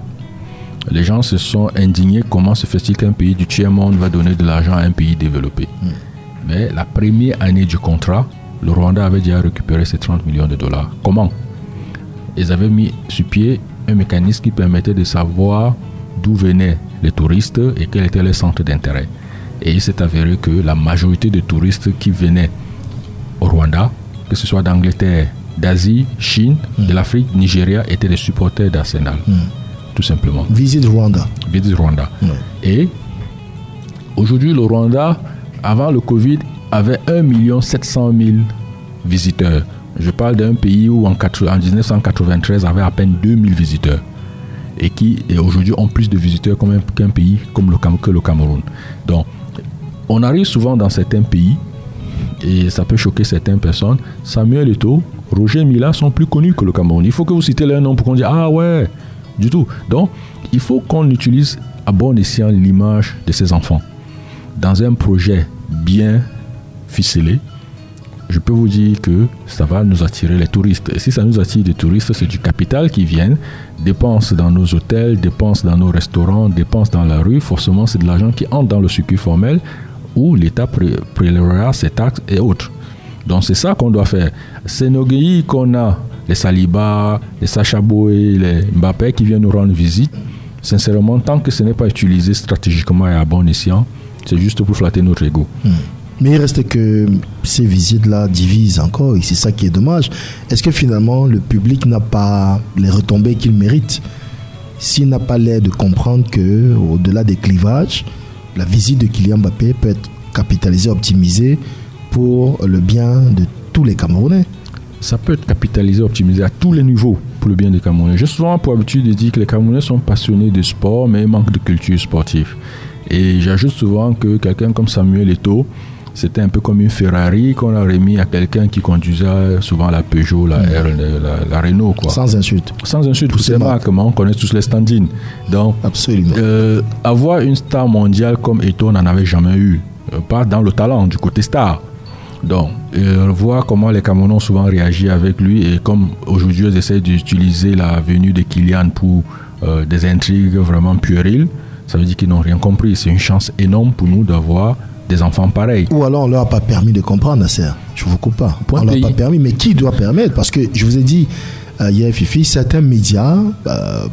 Les gens se sont indignés. Comment se fait-il qu'un pays du tiers-monde va donner de l'argent à un pays développé? Mais la première année du contrat, le Rwanda avait déjà récupéré ces 30 millions de dollars. Comment? Ils avaient mis sur pied un mécanisme qui permettait de savoir d'où venaient les touristes et quel était leur centre d'intérêt. Et il s'est avéré que la majorité des touristes qui venaient au Rwanda, que ce soit d'Angleterre, d'Asie, Chine, de l'Afrique, Nigeria, étaient des supporters d'Arsenal. Tout simplement. Visite Rwanda. Et aujourd'hui, le Rwanda, avant le Covid, avait 1 700 000 visiteurs. Je parle d'un pays où en 1993 avait à peine 2000 visiteurs et qui aujourd'hui ont plus de visiteurs qu'un pays comme le Cameroun. Donc, on arrive souvent dans certains pays et ça peut choquer certaines personnes. Samuel Eto'o, Roger Mila sont plus connus que le Cameroun. Il faut que vous citez leur nom pour qu'on dise ah ouais, du tout. Donc, il faut qu'on utilise à bon escient l'image de ces enfants dans un projet bien ficelé. Je peux vous dire que ça va nous attirer les touristes. Et si ça nous attire des touristes, c'est du capital qui vient, dépense dans nos hôtels, dépense dans nos restaurants, dépense dans la rue. Forcément, c'est de l'argent qui entre dans le circuit formel où l'État prélèvera ses taxes et autres. Donc, c'est ça qu'on doit faire. C'est nos pays qu'on a, les Saliba, les Sacha Boey, les Mbappé qui viennent nous rendre visite. Sincèrement, tant que ce n'est pas utilisé stratégiquement et à bon escient, c'est juste pour flatter notre ego. Mais il reste que ces visites-là divisent encore et c'est ça qui est dommage. Est-ce que finalement le public n'a pas les retombées qu'il mérite? S'il n'a pas l'air de comprendre qu'au-delà des clivages, la visite de Kylian Mbappé peut être capitalisée, optimisée pour le bien de tous les Camerounais. Ça peut être capitalisé, optimisé à tous les niveaux pour le bien des Camerounais. J'ai souvent pour habitude de dire que les Camerounais sont passionnés de sport mais ils manquent de culture sportive. Et j'ajoute souvent que quelqu'un comme Samuel Eto'o, c'était un peu comme une Ferrari qu'on a remis à quelqu'un qui conduisait souvent la Peugeot, la Renault. Quoi. Sans insulte. Sans insulte pour ces marques, on connaît tous les stand-in. Donc, absolument. Avoir une star mondiale comme Eto'o, on n'en avait jamais eu. Pas dans le talent, du côté star. Donc, voir comment les Camerounais ont souvent réagi avec lui et comme aujourd'hui ils essayent d'utiliser la venue de Kylian pour des intrigues vraiment puériles, ça veut dire qu'ils n'ont rien compris. C'est une chance énorme pour nous d'avoir des enfants pareils. Ou alors on ne leur a pas permis de comprendre, Nasser. Je ne vous coupe pas. On ne leur a pas permis, mais qui doit permettre? Parce que je vous ai dit hier, Fifi, certains médias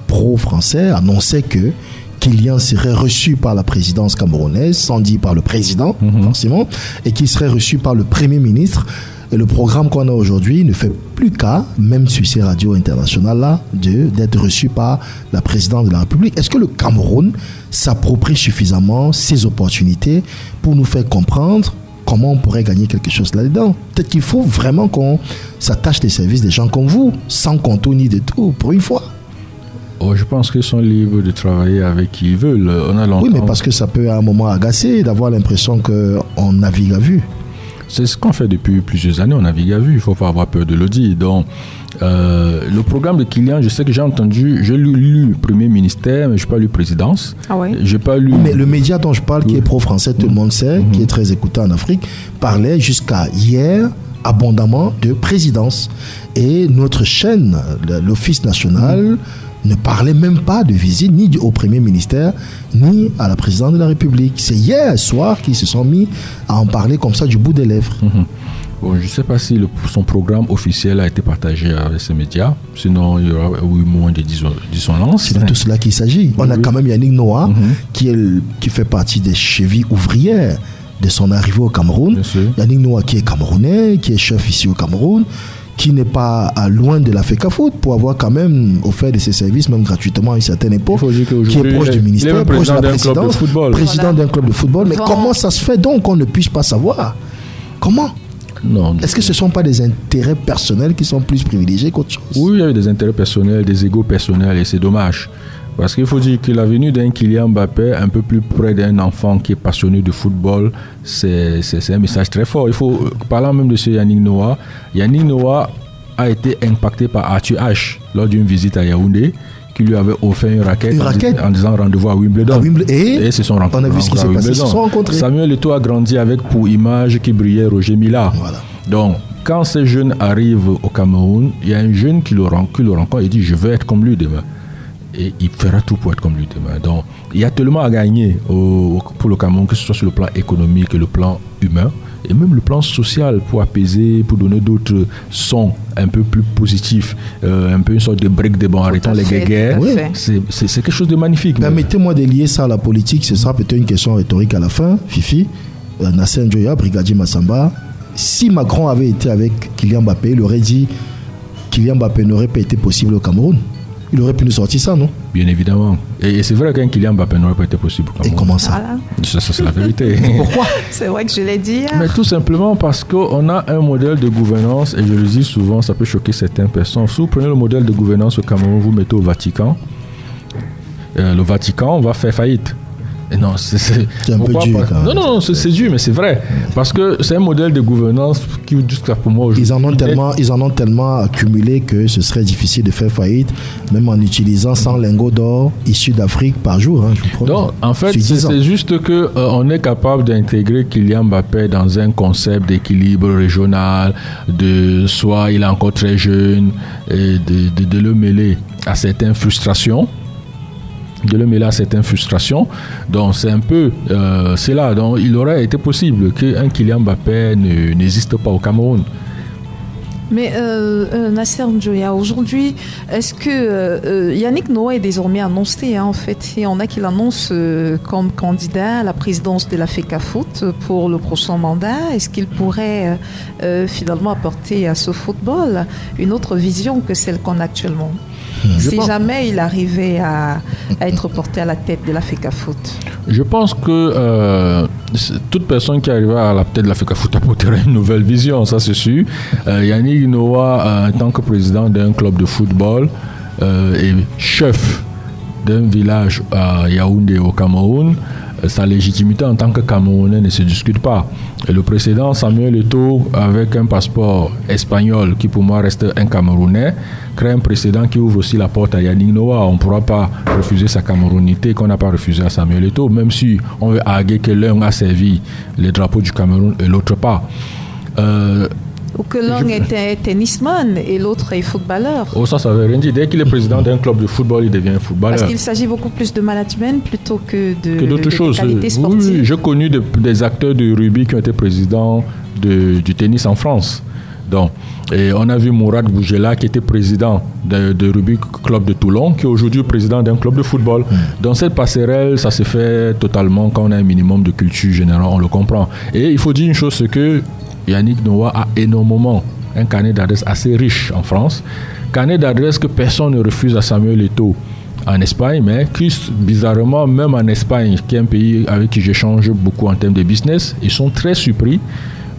pro-français annonçaient que Kylian serait reçu par la présidence camerounaise, sans dire par le président, forcément, et qu'il serait reçu par le Premier ministre. Et le programme qu'on a aujourd'hui ne fait plus qu'à, même sur ces radios internationales-là, d'être reçu par la présidente de la République. Est-ce que le Cameroun s'approprie suffisamment ces opportunités pour nous faire comprendre comment on pourrait gagner quelque chose là-dedans? Peut-être qu'il faut vraiment qu'on s'attache des services des gens comme vous, sans contour ni de tout, pour une fois. Oh, je pense qu'ils sont libres de travailler avec qui ils veulent. Oui, mais parce que ça peut à un moment agacer d'avoir l'impression qu'on navigue à vue. C'est ce qu'on fait depuis plusieurs années, on navigue à vue, il ne faut pas avoir peur de le dire. Donc, le programme de Kylian, je sais que j'ai lu le Premier ministère, mais je n'ai pas lu présidence. Ah ouais. J'ai pas lu... Mais le média dont je parle, qui est pro-français, tout le monde sait, qui est très écouté en Afrique, parlait jusqu'à hier abondamment de présidence. Et notre chaîne, l'Office national ne parlait même pas de visite ni au Premier ministère, ni à la présidente de la République. C'est hier soir qu'ils se sont mis à en parler comme ça du bout des lèvres. Bon, je ne sais pas si son programme officiel a été partagé avec ces médias, sinon il y aura moins de dissonance. C'est de tout cela qu'il s'agit. On a quand même Yannick Noah qui fait partie des chevilles ouvrières de son arrivée au Cameroun. Yannick Noah qui est camerounais, qui est chef ici au Cameroun, qui n'est pas loin de la FECAFOOT pour avoir quand même offert de ses services, même gratuitement à une certaine époque, qui est proche du ministère, proche de la présidence, président d'un club de football. Mais comment ça se fait donc qu'on ne puisse pas savoir? Comment? Non. Est-ce que ce ne sont pas des intérêts personnels qui sont plus privilégiés qu'autre chose? Oui, il y a eu des intérêts personnels, des égos personnels, et c'est dommage. Parce qu'il faut dire que la venue d'un Kylian Mbappé un peu plus près d'un enfant qui est passionné de football, c'est un message très fort. Il faut, parlant même de ce Yannick Noah a été impacté par Arthur H lors d'une visite à Yaoundé, qui lui avait offert une raquette en disant rendez-vous à Wimbledon. Et c'est son rencontre. On a vu ce qui s'est passé, ils se sont rencontrés. Samuel Eto'o a grandi avec pour image qui brillait Roger Mila. Voilà. Donc, quand ces jeunes arrivent au Cameroun, il y a un jeune qui le rencontre et dit je veux être comme lui demain. Et il fera tout pour être comme lui demain. Donc, il y a tellement à gagner pour le Cameroun, que ce soit sur le plan économique et le plan humain, et même le plan social pour apaiser, pour donner d'autres sons un peu plus positifs, un peu une sorte de break de bon, arrêtons les guerres. Oui. C'est quelque chose de magnifique. Permettez-moi de lier ça à la politique, ce sera peut-être une question rhétorique à la fin. Fifi, Nasser Njoya, Brigadier Massamba, si Macron avait été avec Kylian Mbappé, il aurait dit Kylian Mbappé n'aurait pas été possible au Cameroun. Il aurait pu nous sortir ça, non? Bien évidemment. Et c'est vrai qu'un Kylian Mbappé n'aurait pas été possible. Et comment ça? Voilà. Ça, c'est la vérité. Pourquoi? C'est vrai que je l'ai dit. Mais tout simplement parce qu'on a un modèle de gouvernance, et je le dis souvent, ça peut choquer certaines personnes. Si vous prenez le modèle de gouvernance au Cameroun, vous mettez au Vatican, le Vatican va faire faillite. Et non, c'est un peu dur. Non, c'est dur, mais c'est vrai. Parce que c'est un modèle de gouvernance qui, jusqu'à pour moi, ils en ont tellement accumulé que ce serait difficile de faire faillite, même en utilisant 100 lingots d'or issus d'Afrique par jour. Hein, je vous promets. Donc, en fait, c'est juste qu'on est capable d'intégrer Kylian Mbappé dans un concept d'équilibre régional, de soit il est encore très jeune, et de le mêler à certaines frustrations. Donc c'est un peu c'est là, donc il aurait été possible qu'un Kylian Mbappé n'existe pas au Cameroun. Mais Nasser Njoya, aujourd'hui, est-ce que Yannick Noah est désormais annoncé, en fait, et on a qui l'annonce comme candidat à la présidence de la FECAFOOT pour le prochain mandat? Est-ce qu'il pourrait finalement apporter à ce football une autre vision que celle qu'on a actuellement? Si jamais il arrivait à être porté à la tête de la FECAFOOT. Je pense que toute personne qui arrivera à la tête de la FECAFOOT apporterait une nouvelle vision, ça c'est sûr. Yannick Noah, en tant que président d'un club de football et chef d'un village à Yaoundé au Cameroun, sa légitimité en tant que Camerounais ne se discute pas. Et le précédent, Samuel Eto'o, avec un passeport espagnol qui pour moi reste un Camerounais, crée un précédent qui ouvre aussi la porte à Yannick Noah. On ne pourra pas refuser sa camerounité qu'on n'a pas refusé à Samuel Eto'o, même si on veut arguer que l'un a servi les drapeaux du Cameroun et l'autre pas. Ou que l'un était tennisman et l'autre est footballeur. Oh, ça veut rien dire. Dès qu'il est président d'un club de football, il devient footballeur. Parce qu'il s'agit beaucoup plus de management plutôt que d'autres choses. Qualité sportive. Oui, j'ai connu des acteurs de rugby qui ont été présidents du tennis en France. Donc, et on a vu Mourad Bougela qui était président de Rugby Club de Toulon, qui est aujourd'hui président d'un club de football. Dans cette passerelle, ça se fait totalement quand on a un minimum de culture générale, on le comprend. Et il faut dire une chose, c'est que Yannick Noah a énormément un carnet d'adresses assez riche en France. Carnet d'adresses que personne ne refuse à Samuel Eto'o en Espagne, mais qui, bizarrement, même en Espagne, qui est un pays avec qui j'échange beaucoup en termes de business, ils sont très surpris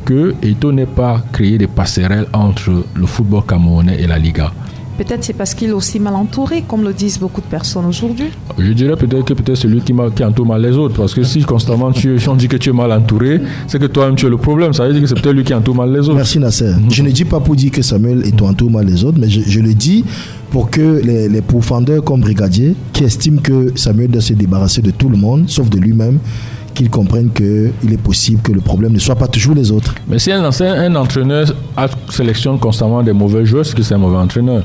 que Eto'o n'ait pas créé des passerelles entre le football camerounais et la Liga. Peut-être c'est parce qu'il est aussi mal entouré, comme le disent beaucoup de personnes aujourd'hui. Je dirais peut-être celui qui entoure mal les autres. Parce que si constamment on dit que tu es mal entouré, c'est que toi-même tu es le problème. Ça veut dire que c'est peut-être lui qui entoure mal les autres. Merci Nasser. Je ne dis pas pour dire que Samuel entoure mal les autres, mais je le dis pour que les pourfendeurs comme Brigadier, qui estiment que Samuel doit se débarrasser de tout le monde, sauf de lui-même, qu'ils comprennent qu'il est possible que le problème ne soit pas toujours les autres. Mais si un entraîneur sélectionne constamment des mauvais joueurs, c'est que c'est un mauvais entraîneur.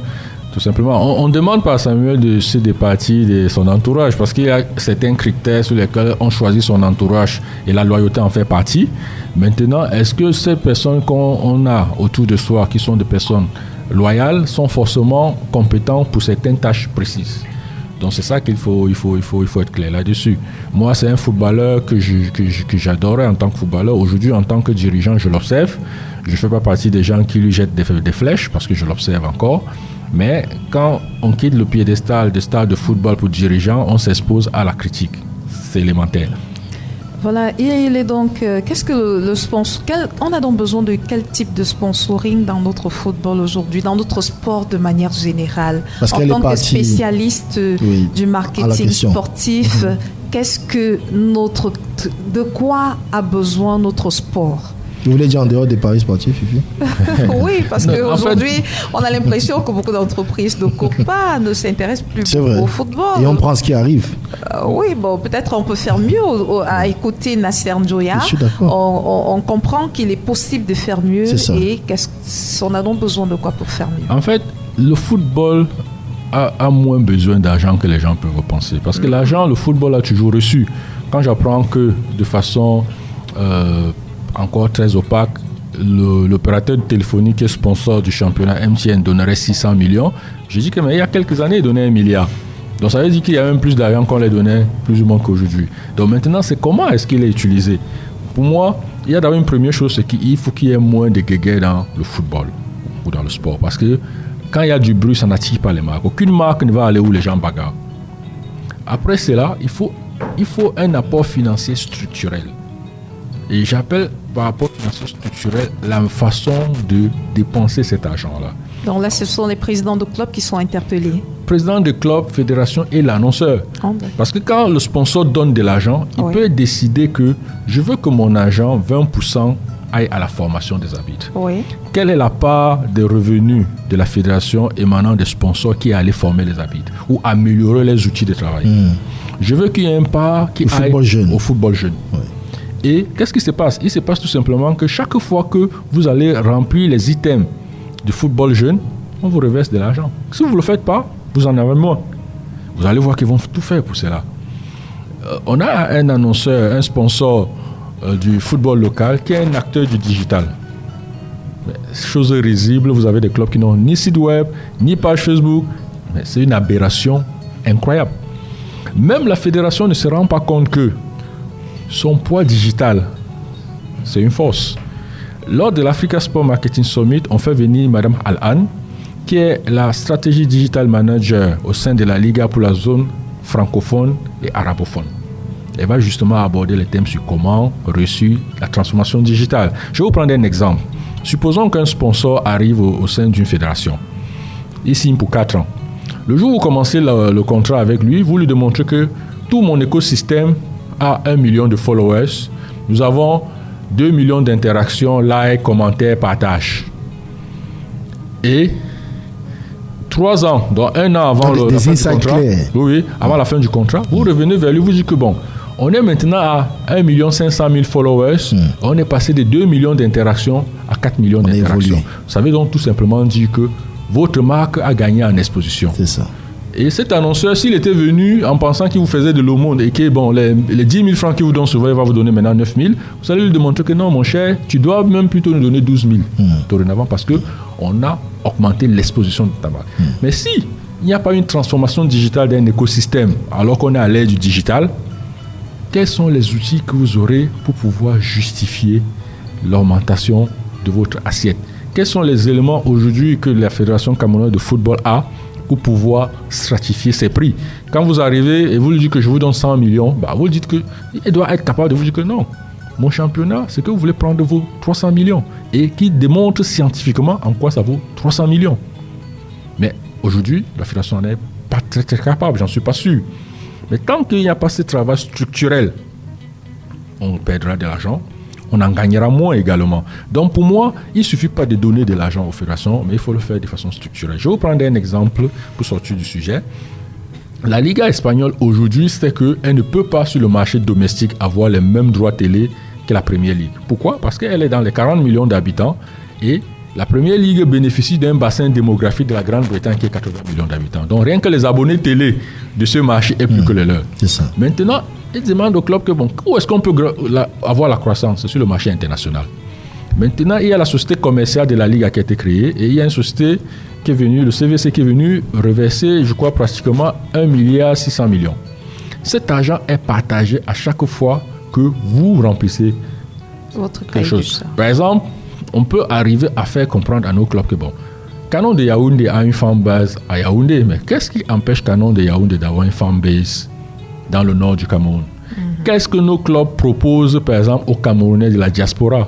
Tout simplement. On ne demande pas à Samuel de se départir de son entourage parce qu'il y a certains critères sur lesquels on choisit son entourage et la loyauté en fait partie. Maintenant, est-ce que ces personnes qu'on a autour de soi, qui sont des personnes loyales, sont forcément compétentes pour certaines tâches précises? Donc c'est ça qu'il faut être clair là-dessus. Moi, c'est un footballeur que j'adorais en tant que footballeur. Aujourd'hui, en tant que dirigeant, je l'observe. Je ne fais pas partie des gens qui lui jettent des flèches parce que je l'observe encore. Mais quand on quitte le piédestal de stade de football pour dirigeant, on s'expose à la critique. C'est élémentaire. Voilà, et il est donc, qu'est-ce que le sponsor, on a donc besoin de quel type de sponsoring dans notre football aujourd'hui, dans notre sport de manière générale? Parce en tant que spécialiste du marketing sportif, qu'est-ce que de quoi a besoin notre sport? Vous voulez dire en dehors des paris sportifs, Fifi? Oui, parce qu'aujourd'hui, on a l'impression que beaucoup d'entreprises ne courent pas, ne s'intéressent plus au football. Et on prend ce qui arrive. Oui, bon, peut-être on peut faire mieux à écouter Nasser Njoya. Je suis d'accord. On comprend qu'il est possible de faire mieux. Et on a donc besoin de quoi pour faire mieux? En fait, le football a moins besoin d'argent que les gens peuvent penser. Parce que l'argent, le football a toujours reçu. Quand j'apprends que de façon encore très opaque, l'opérateur de téléphonie qui est sponsor du championnat MTN donnerait 600 millions, j'ai dit qu'il y a quelques années, il donnait 1 milliard. Donc ça veut dire qu'il y a même plus d'argent qu'on les donnait plus ou moins qu'aujourd'hui. Donc maintenant, c'est comment est-ce qu'il est utilisé? Pour moi, il y a d'abord une première chose, c'est qu'il faut qu'il y ait moins de guéguerres dans le football ou dans le sport. Parce que quand il y a du bruit, ça n'attire pas les marques. Aucune marque ne va aller où les gens bagarrent. Après cela, il faut un apport financier structurel. Et j'appelle par rapport financier structurel la façon de dépenser cet argent-là. Donc là, ce sont les présidents de clubs qui sont interpellés. Président de club, fédération et l'annonceur. Parce que quand le sponsor donne de l'argent, il peut décider que je veux que mon argent, 20%, aille à la formation des arbitres. Oui. Quelle est la part des revenus de la fédération émanant des sponsors qui est allé former les arbitres ou améliorer les outils de travail? Je veux qu'il y ait un part qui aille au football jeune. Oui. Et qu'est-ce qui se passe? Il se passe tout simplement que chaque fois que vous allez remplir les items du football jeune, on vous reverse de l'argent. Si vous ne le faites pas, vous en avez moins. Vous allez voir qu'ils vont tout faire pour cela. On a un annonceur, un sponsor du football local qui est un acteur du digital. Mais, chose risible, vous avez des clubs qui n'ont ni site web, ni page Facebook. Mais c'est une aberration incroyable. Même la fédération ne se rend pas compte que son poids digital, c'est une force. Lors de l'Africa Sport Marketing Summit, on fait venir Mme Al-An, qui est la stratégie digital manager au sein de la Liga pour la zone francophone et arabophone. Elle va justement aborder les thèmes sur comment réussir la transformation digitale. Je vais vous prendre un exemple. Supposons qu'un sponsor arrive au sein d'une fédération. Il signe pour 4 ans. Le jour où vous commencez le contrat avec lui, vous lui démontrez que tout mon écosystème a 1 million de followers. Nous avons 2 millions d'interactions, likes, commentaires, partages. Et 3 ans, donc 1 an avant la fin du contrat, avant la fin du contrat, vous revenez vers lui, vous dites que bon, on est maintenant à 1 500 000 followers, on est passé de 2 millions d'interactions à 4 millions d'interactions. Ça veut donc tout simplement dire que votre marque a gagné en exposition. C'est ça. Et cet annonceur, s'il était venu en pensant qu'il vous faisait de l'aumône et que bon, les 10 000 francs qu'il vous donne souvent, il va vous donner maintenant 9 000, vous allez lui démontrer que non, mon cher, tu dois même plutôt nous donner 12 000 dorénavant parce qu'on a augmenté l'exposition de ta marque. Mais si il n'y a pas une transformation digitale d'un écosystème alors qu'on est à l'ère du digital, quels sont les outils que vous aurez pour pouvoir justifier l'augmentation de votre assiette? Quels sont les éléments aujourd'hui que la Fédération camerounaise de football a pour pouvoir stratifier ses prix? Quand vous arrivez et vous lui dites que je vous donne 100 millions, vous lui dites qu'il doit être capable de vous dire que non. Mon championnat, c'est que vous voulez prendre vos 300 millions et qui démontre scientifiquement en quoi ça vaut 300 millions. Mais aujourd'hui, la Fédération n'est pas très capable, j'en suis pas sûr. Mais tant qu'il n'y a pas ce travail structurel, on perdra de l'argent, on en gagnera moins également. Donc pour moi, il ne suffit pas de donner de l'argent aux fédérations, mais il faut le faire de façon structurelle. Je vais vous prendre un exemple pour sortir du sujet. La Liga espagnole aujourd'hui, c'est qu'elle ne peut pas sur le marché domestique avoir les mêmes droits télé que la Première Ligue. Pourquoi? Parce qu'elle est dans les 40 millions d'habitants et La première ligue bénéficie d'un bassin démographique de la Grande-Bretagne qui est 80 millions d'habitants. Donc rien que les abonnés télé de ce marché est plus que les leurs. C'est ça. Maintenant, ils demandent au club que où est-ce qu'on peut avoir la croissance? C'est sur le marché international. Maintenant, il y a la société commerciale de la Ligue qui a été créée et il y a une société qui est venue, le CVC qui est venu reverser, je crois, pratiquement 1,6 milliard. Cet argent est partagé à chaque fois que vous remplissez Votre quelque chose. Par exemple, on peut arriver à faire comprendre à nos clubs que Canon de Yaoundé a une fanbase à Yaoundé, mais qu'est-ce qui empêche Canon de Yaoundé d'avoir une fanbase dans le nord du Cameroun? Qu'est-ce que nos clubs proposent, par exemple, aux Camerounais de la diaspora?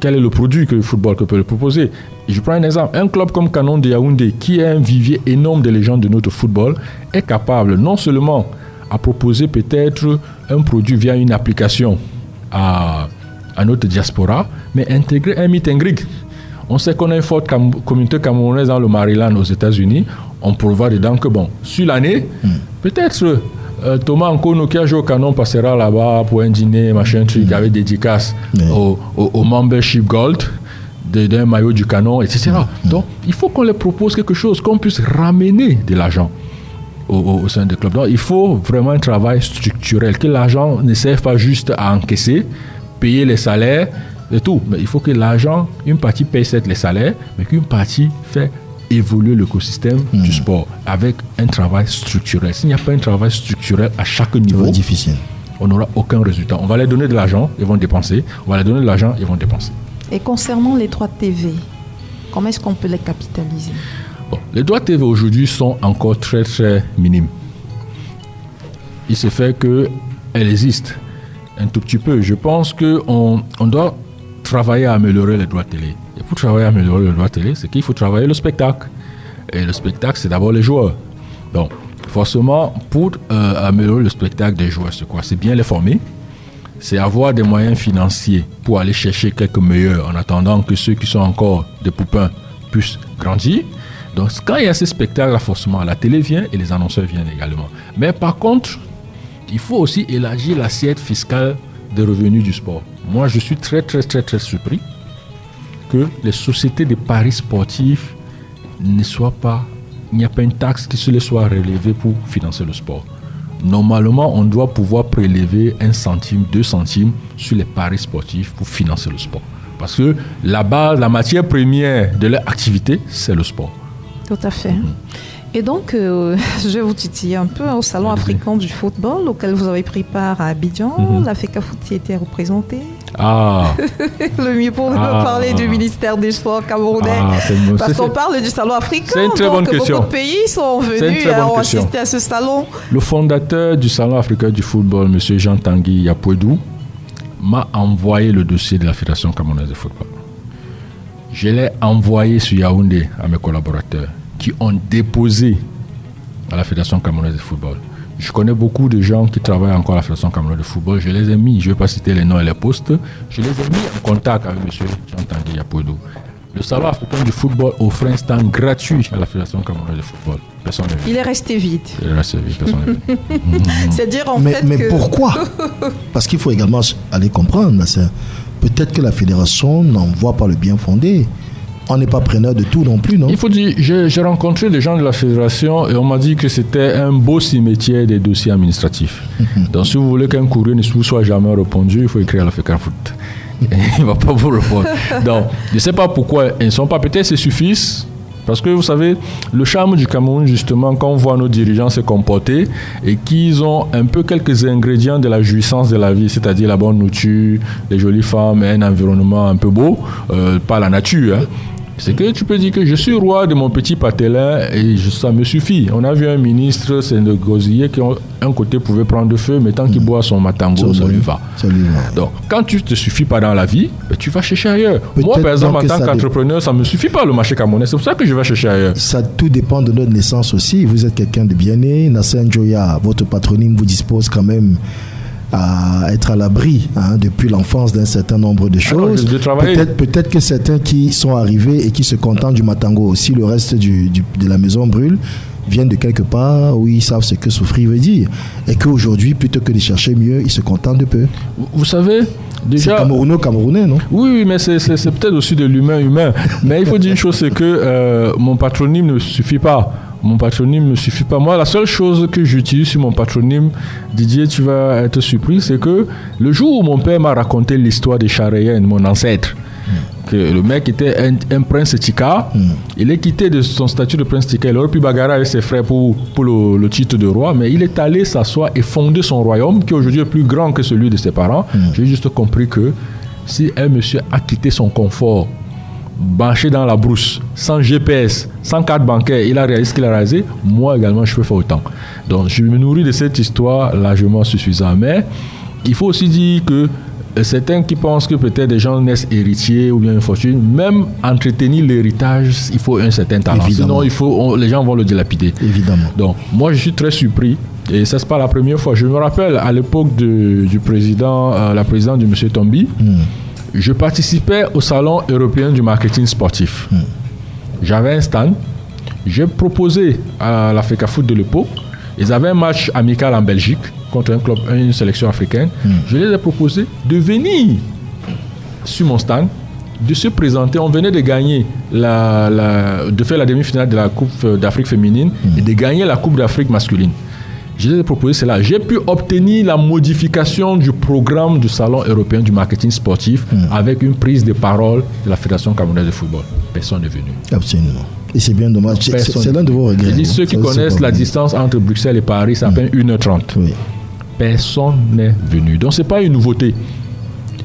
Quel est le produit que le football peut proposer? Et je prends un exemple. Un club comme Canon de Yaoundé, qui est un vivier énorme de légendes de notre football, est capable non seulement à proposer peut-être un produit via une application à notre diaspora, mais intégrer un meet and greet. On sait qu'on a une forte communauté camerounaise dans le Maryland aux États-Unis. On prévoit dedans que sur l'année, peut-être Thomas Nkono qui a joué au Canon passera là-bas pour un dîner, machin truc, avec dédicace au membership gold d'un maillot du Canon, etc. Donc, il faut qu'on leur propose quelque chose, qu'on puisse ramener de l'argent au sein des clubs. Donc, il faut vraiment un travail structurel, que l'argent ne serve pas juste à encaisser, payer les salaires et tout. Mais il faut que l'argent, une partie paye certes les salaires, mais qu'une partie fait évoluer l'écosystème du sport avec un travail structurel. S'il n'y a pas un travail structurel à chaque niveau, difficile. On n'aura aucun résultat. On va leur donner de l'argent, ils vont dépenser. On va leur donner de l'argent, ils vont dépenser. Et concernant les droits TV, comment est-ce qu'on peut les capitaliser? Les droits TV aujourd'hui sont encore très très minimes. Il se fait qu'elles existent un tout petit peu. Je pense qu'on doit travailler à améliorer les droits télé. Et pour travailler à améliorer les droits télé, c'est qu'il faut travailler le spectacle. Et le spectacle, c'est d'abord les joueurs. Donc, forcément, pour améliorer le spectacle des joueurs, c'est quoi? C'est bien les former. C'est avoir des moyens financiers pour aller chercher quelques meilleurs en attendant que ceux qui sont encore des poupins puissent grandir. Donc, quand il y a ces spectacles-là, forcément, la télé vient et les annonceurs viennent également. Mais par contre, il faut aussi élargir l'assiette fiscale des revenus du sport. Moi, je suis très, très, très, très surpris que les sociétés de paris sportifs ne soient pas... Il n'y a pas une taxe qui se les soit relevée pour financer le sport. Normalement, on doit pouvoir prélever 1 centime, 2 centimes sur les paris sportifs pour financer le sport. Parce que la base, la matière première de leur activité, c'est le sport. Tout à fait. Et donc, je vais vous titiller un peu au Salon africain du football auquel vous avez pris part à Abidjan. L'Africa Foot y était représenté. Le mieux pour nous parler du ministère des Sports camerounais. Parce qu'on parle du Salon africain. C'est une très bonne question. Beaucoup de pays sont venus ont assisté à ce salon. Le fondateur du Salon africain du football, M. Jean Tanguy Yapouedou, m'a envoyé le dossier de la Fédération camerounaise de football. Je l'ai envoyé sur Yaoundé à mes collaborateurs qui ont déposé à la Fédération camerounaise de football. Je connais beaucoup de gens qui travaillent encore à la Fédération camerounaise de football. Je les ai mis, je ne vais pas citer les noms et les postes, je les ai mis en contact avec M. Jean Tanguy Yapouedou. Le Salon africain du football offre un stand gratuit à la Fédération camerounaise de football. Personne n'est venu. Il est resté vide. Il est resté vide, personne n'est venu. C'est-à-dire en mais fait pourquoi? Parce qu'il faut également aller comprendre, Nasser. Peut-être que la fédération n'en voit pas le bien fondé. On n'est pas preneur de tout non plus, non? Il faut dire, j'ai rencontré des gens de la fédération et on m'a dit que c'était un beau cimetière des dossiers administratifs. Donc si vous voulez qu'un courrier ne vous soit jamais répondu, il faut écrire à l'Africa Foot. Il ne va pas vous répondre. Donc, je ne sais pas pourquoi ils ne sont pas. Peut-être c'est suffisant. Parce que vous savez, le charme du Cameroun, justement, quand on voit nos dirigeants se comporter et qu'ils ont un peu quelques ingrédients de la jouissance de la vie, c'est-à-dire la bonne nourriture, les jolies femmes et un environnement un peu beau, pas la nature, hein. C'est que tu peux dire que je suis roi de mon petit patelin et ça me suffit. On a vu un ministre, c'est le gosier, qui un côté pouvait prendre feu, mais tant qu'il boit son matango, ça lui va. Donc, quand tu ne te suffis pas dans la vie, tu vas chercher ailleurs. Moi, par exemple, en tant qu'entrepreneur, ça ne me suffit pas le marché camerounais. C'est pour ça que je vais chercher ailleurs. Ça tout dépend de notre naissance aussi. Vous êtes quelqu'un de bien né. Nasser Njoya, votre patronyme vous dispose quand même à être à l'abri depuis l'enfance d'un certain nombre de choses. Peut-être que certains qui sont arrivés et qui se contentent du matango, si le reste de la maison brûle, viennent de quelque part où ils savent ce que souffrir veut dire. Et qu'aujourd'hui, plutôt que de chercher mieux, ils se contentent de peu. Vous savez, déjà... C'est Camerounais, non? Oui, mais c'est peut-être aussi de l'humain. Mais il faut dire une chose, c'est que mon patronyme ne suffit pas. Mon patronyme ne suffit pas. Moi, la seule chose que j'utilise sur mon patronyme, Didier, tu vas être surpris, c'est que le jour où mon père m'a raconté l'histoire de Charayen, mon ancêtre, que le mec était un prince Tika, il est quitté de son statut de prince Tika, il aurait pu bagarrer avec ses frères pour le titre de roi, mais il est allé s'asseoir et fonder son royaume, qui aujourd'hui est plus grand que celui de ses parents. J'ai juste compris que si un monsieur a quitté son confort, branché dans la brousse, sans GPS, sans carte bancaire, il a réalisé ce qu'il a réalisé, moi également je peux faire autant. Donc je me nourris de cette histoire largement suffisante. Mais il faut aussi dire que certains qui pensent que peut-être des gens naissent héritiers ou bien une fortune, même entretenir l'héritage, il faut un certain talent. Évidemment. Sinon, les gens vont le dilapider. Évidemment. Donc, moi, je suis très surpris. Et ça, c'est pas la première fois. Je me rappelle, à l'époque du président, la présidente du monsieur Tombi, je participais au salon européen du marketing sportif. J'avais un stand. J'ai proposé à l'Africa Foot de l'époque. Ils avaient un match amical en Belgique contre un club, une sélection africaine. Je les ai proposé de venir sur mon stand, de se présenter. On venait de gagner de faire la demi-finale de la Coupe d'Afrique féminine et de gagner la Coupe d'Afrique masculine. Je les ai proposé cela. J'ai pu obtenir la modification du programme du Salon européen du marketing sportif avec une prise de parole de la Fédération camerounaise de football. Personne n'est venu. Absolument. Et c'est bien dommage. C'est l'un de vos regrets. Je dis, ceux qui connaissent la distance entre Bruxelles et Paris, c'est à peine 1h30. Oui. Personne n'est venu. Donc, ce n'est pas une nouveauté.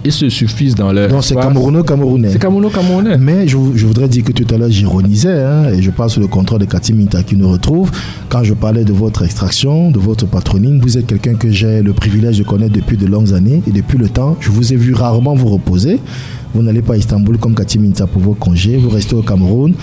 Ils se suffisent dans leur... Donc, c'est Camerounais. C'est Camerounais. Mais je voudrais dire que tout à l'heure, j'ironisais, et je parle sous le contrôle de Cathy Minta qui nous retrouve. Quand je parlais de votre extraction, de votre patronyme, vous êtes quelqu'un que j'ai le privilège de connaître depuis de longues années. Et depuis le temps, je vous ai vu rarement vous reposer. Vous n'allez pas à Istanbul comme Cathy Minta pour vos congés. Vous restez au Cameroun.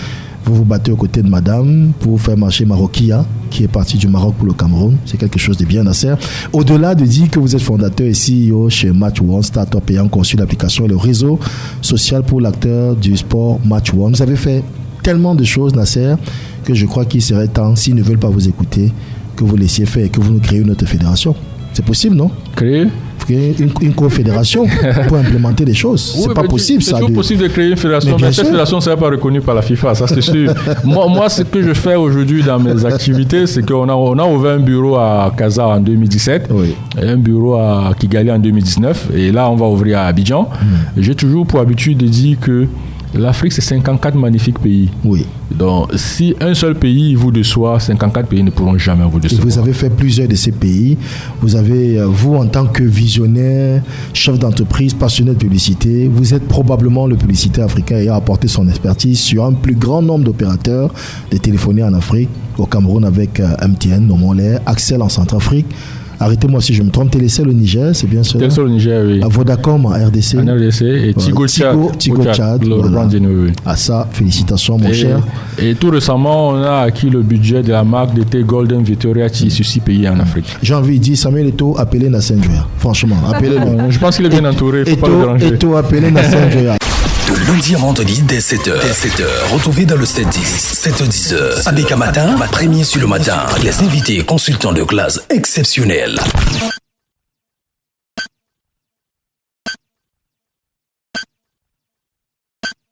Vous vous battez aux côtés de madame pour faire marcher Marokia, qui est partie du Maroc pour le Cameroun. C'est quelque chose de bien assez. Au-delà de dire que vous êtes fondateur et CEO chez Match One, start-up ayant conçu l'application et le réseau social pour l'acteur du sport Match One, vous avez fait tellement de choses, Nasser, que je crois qu'il serait temps, s'ils ne veulent pas vous écouter, que vous laissiez faire et que vous nous créez une autre fédération. C'est possible, non? Créer une confédération pour implémenter les choses. Oui, c'est pas possible, ça. C'est toujours possible de créer une fédération, mais cette fédération ne sera pas reconnue par la FIFA, ça c'est sûr. moi, ce que je fais aujourd'hui dans mes activités, c'est qu'on a ouvert un bureau à Casa en 2017, et un bureau à Kigali en 2019, et là on va ouvrir à Abidjan. J'ai toujours pour habitude de dire que l'Afrique, c'est 54 magnifiques pays. Oui. Donc, si un seul pays vous déçoit, 54 pays ne pourront jamais vous décevoir. Et vous avez fait plusieurs de ces pays. Vous avez, vous, en tant que visionnaire, chef d'entreprise, passionné de publicité, vous êtes probablement le publicitaire africain ayant apporté son expertise sur un plus grand nombre d'opérateurs de téléphonie en Afrique, au Cameroun avec MTN, nommons-les, Axel en Centrafrique. Arrêtez-moi si je me trompe, Télécel au Niger, c'est bien ça? Télécel au Niger, oui. À Vodacom en RDC. En RDC et Tigo Tchad. À ça, félicitations mon cher. Et tout récemment, on a acquis le budget de la marque de thé Golden Victoria sur 6 pays en Afrique. J'ai envie de dire, Samuel Eto'o, appelez Nasser Njoya. Franchement, appelez-le. Je pense qu'il est bien entouré, il ne faut pas le déranger. Eto'o, appelez Nasser Njoya. De lundi à vendredi dès 7h. Retrouvez dans le 7-10, 7-10h. Abeka Matin, premier sur le matin. Les invités consultants de classe exceptionnels.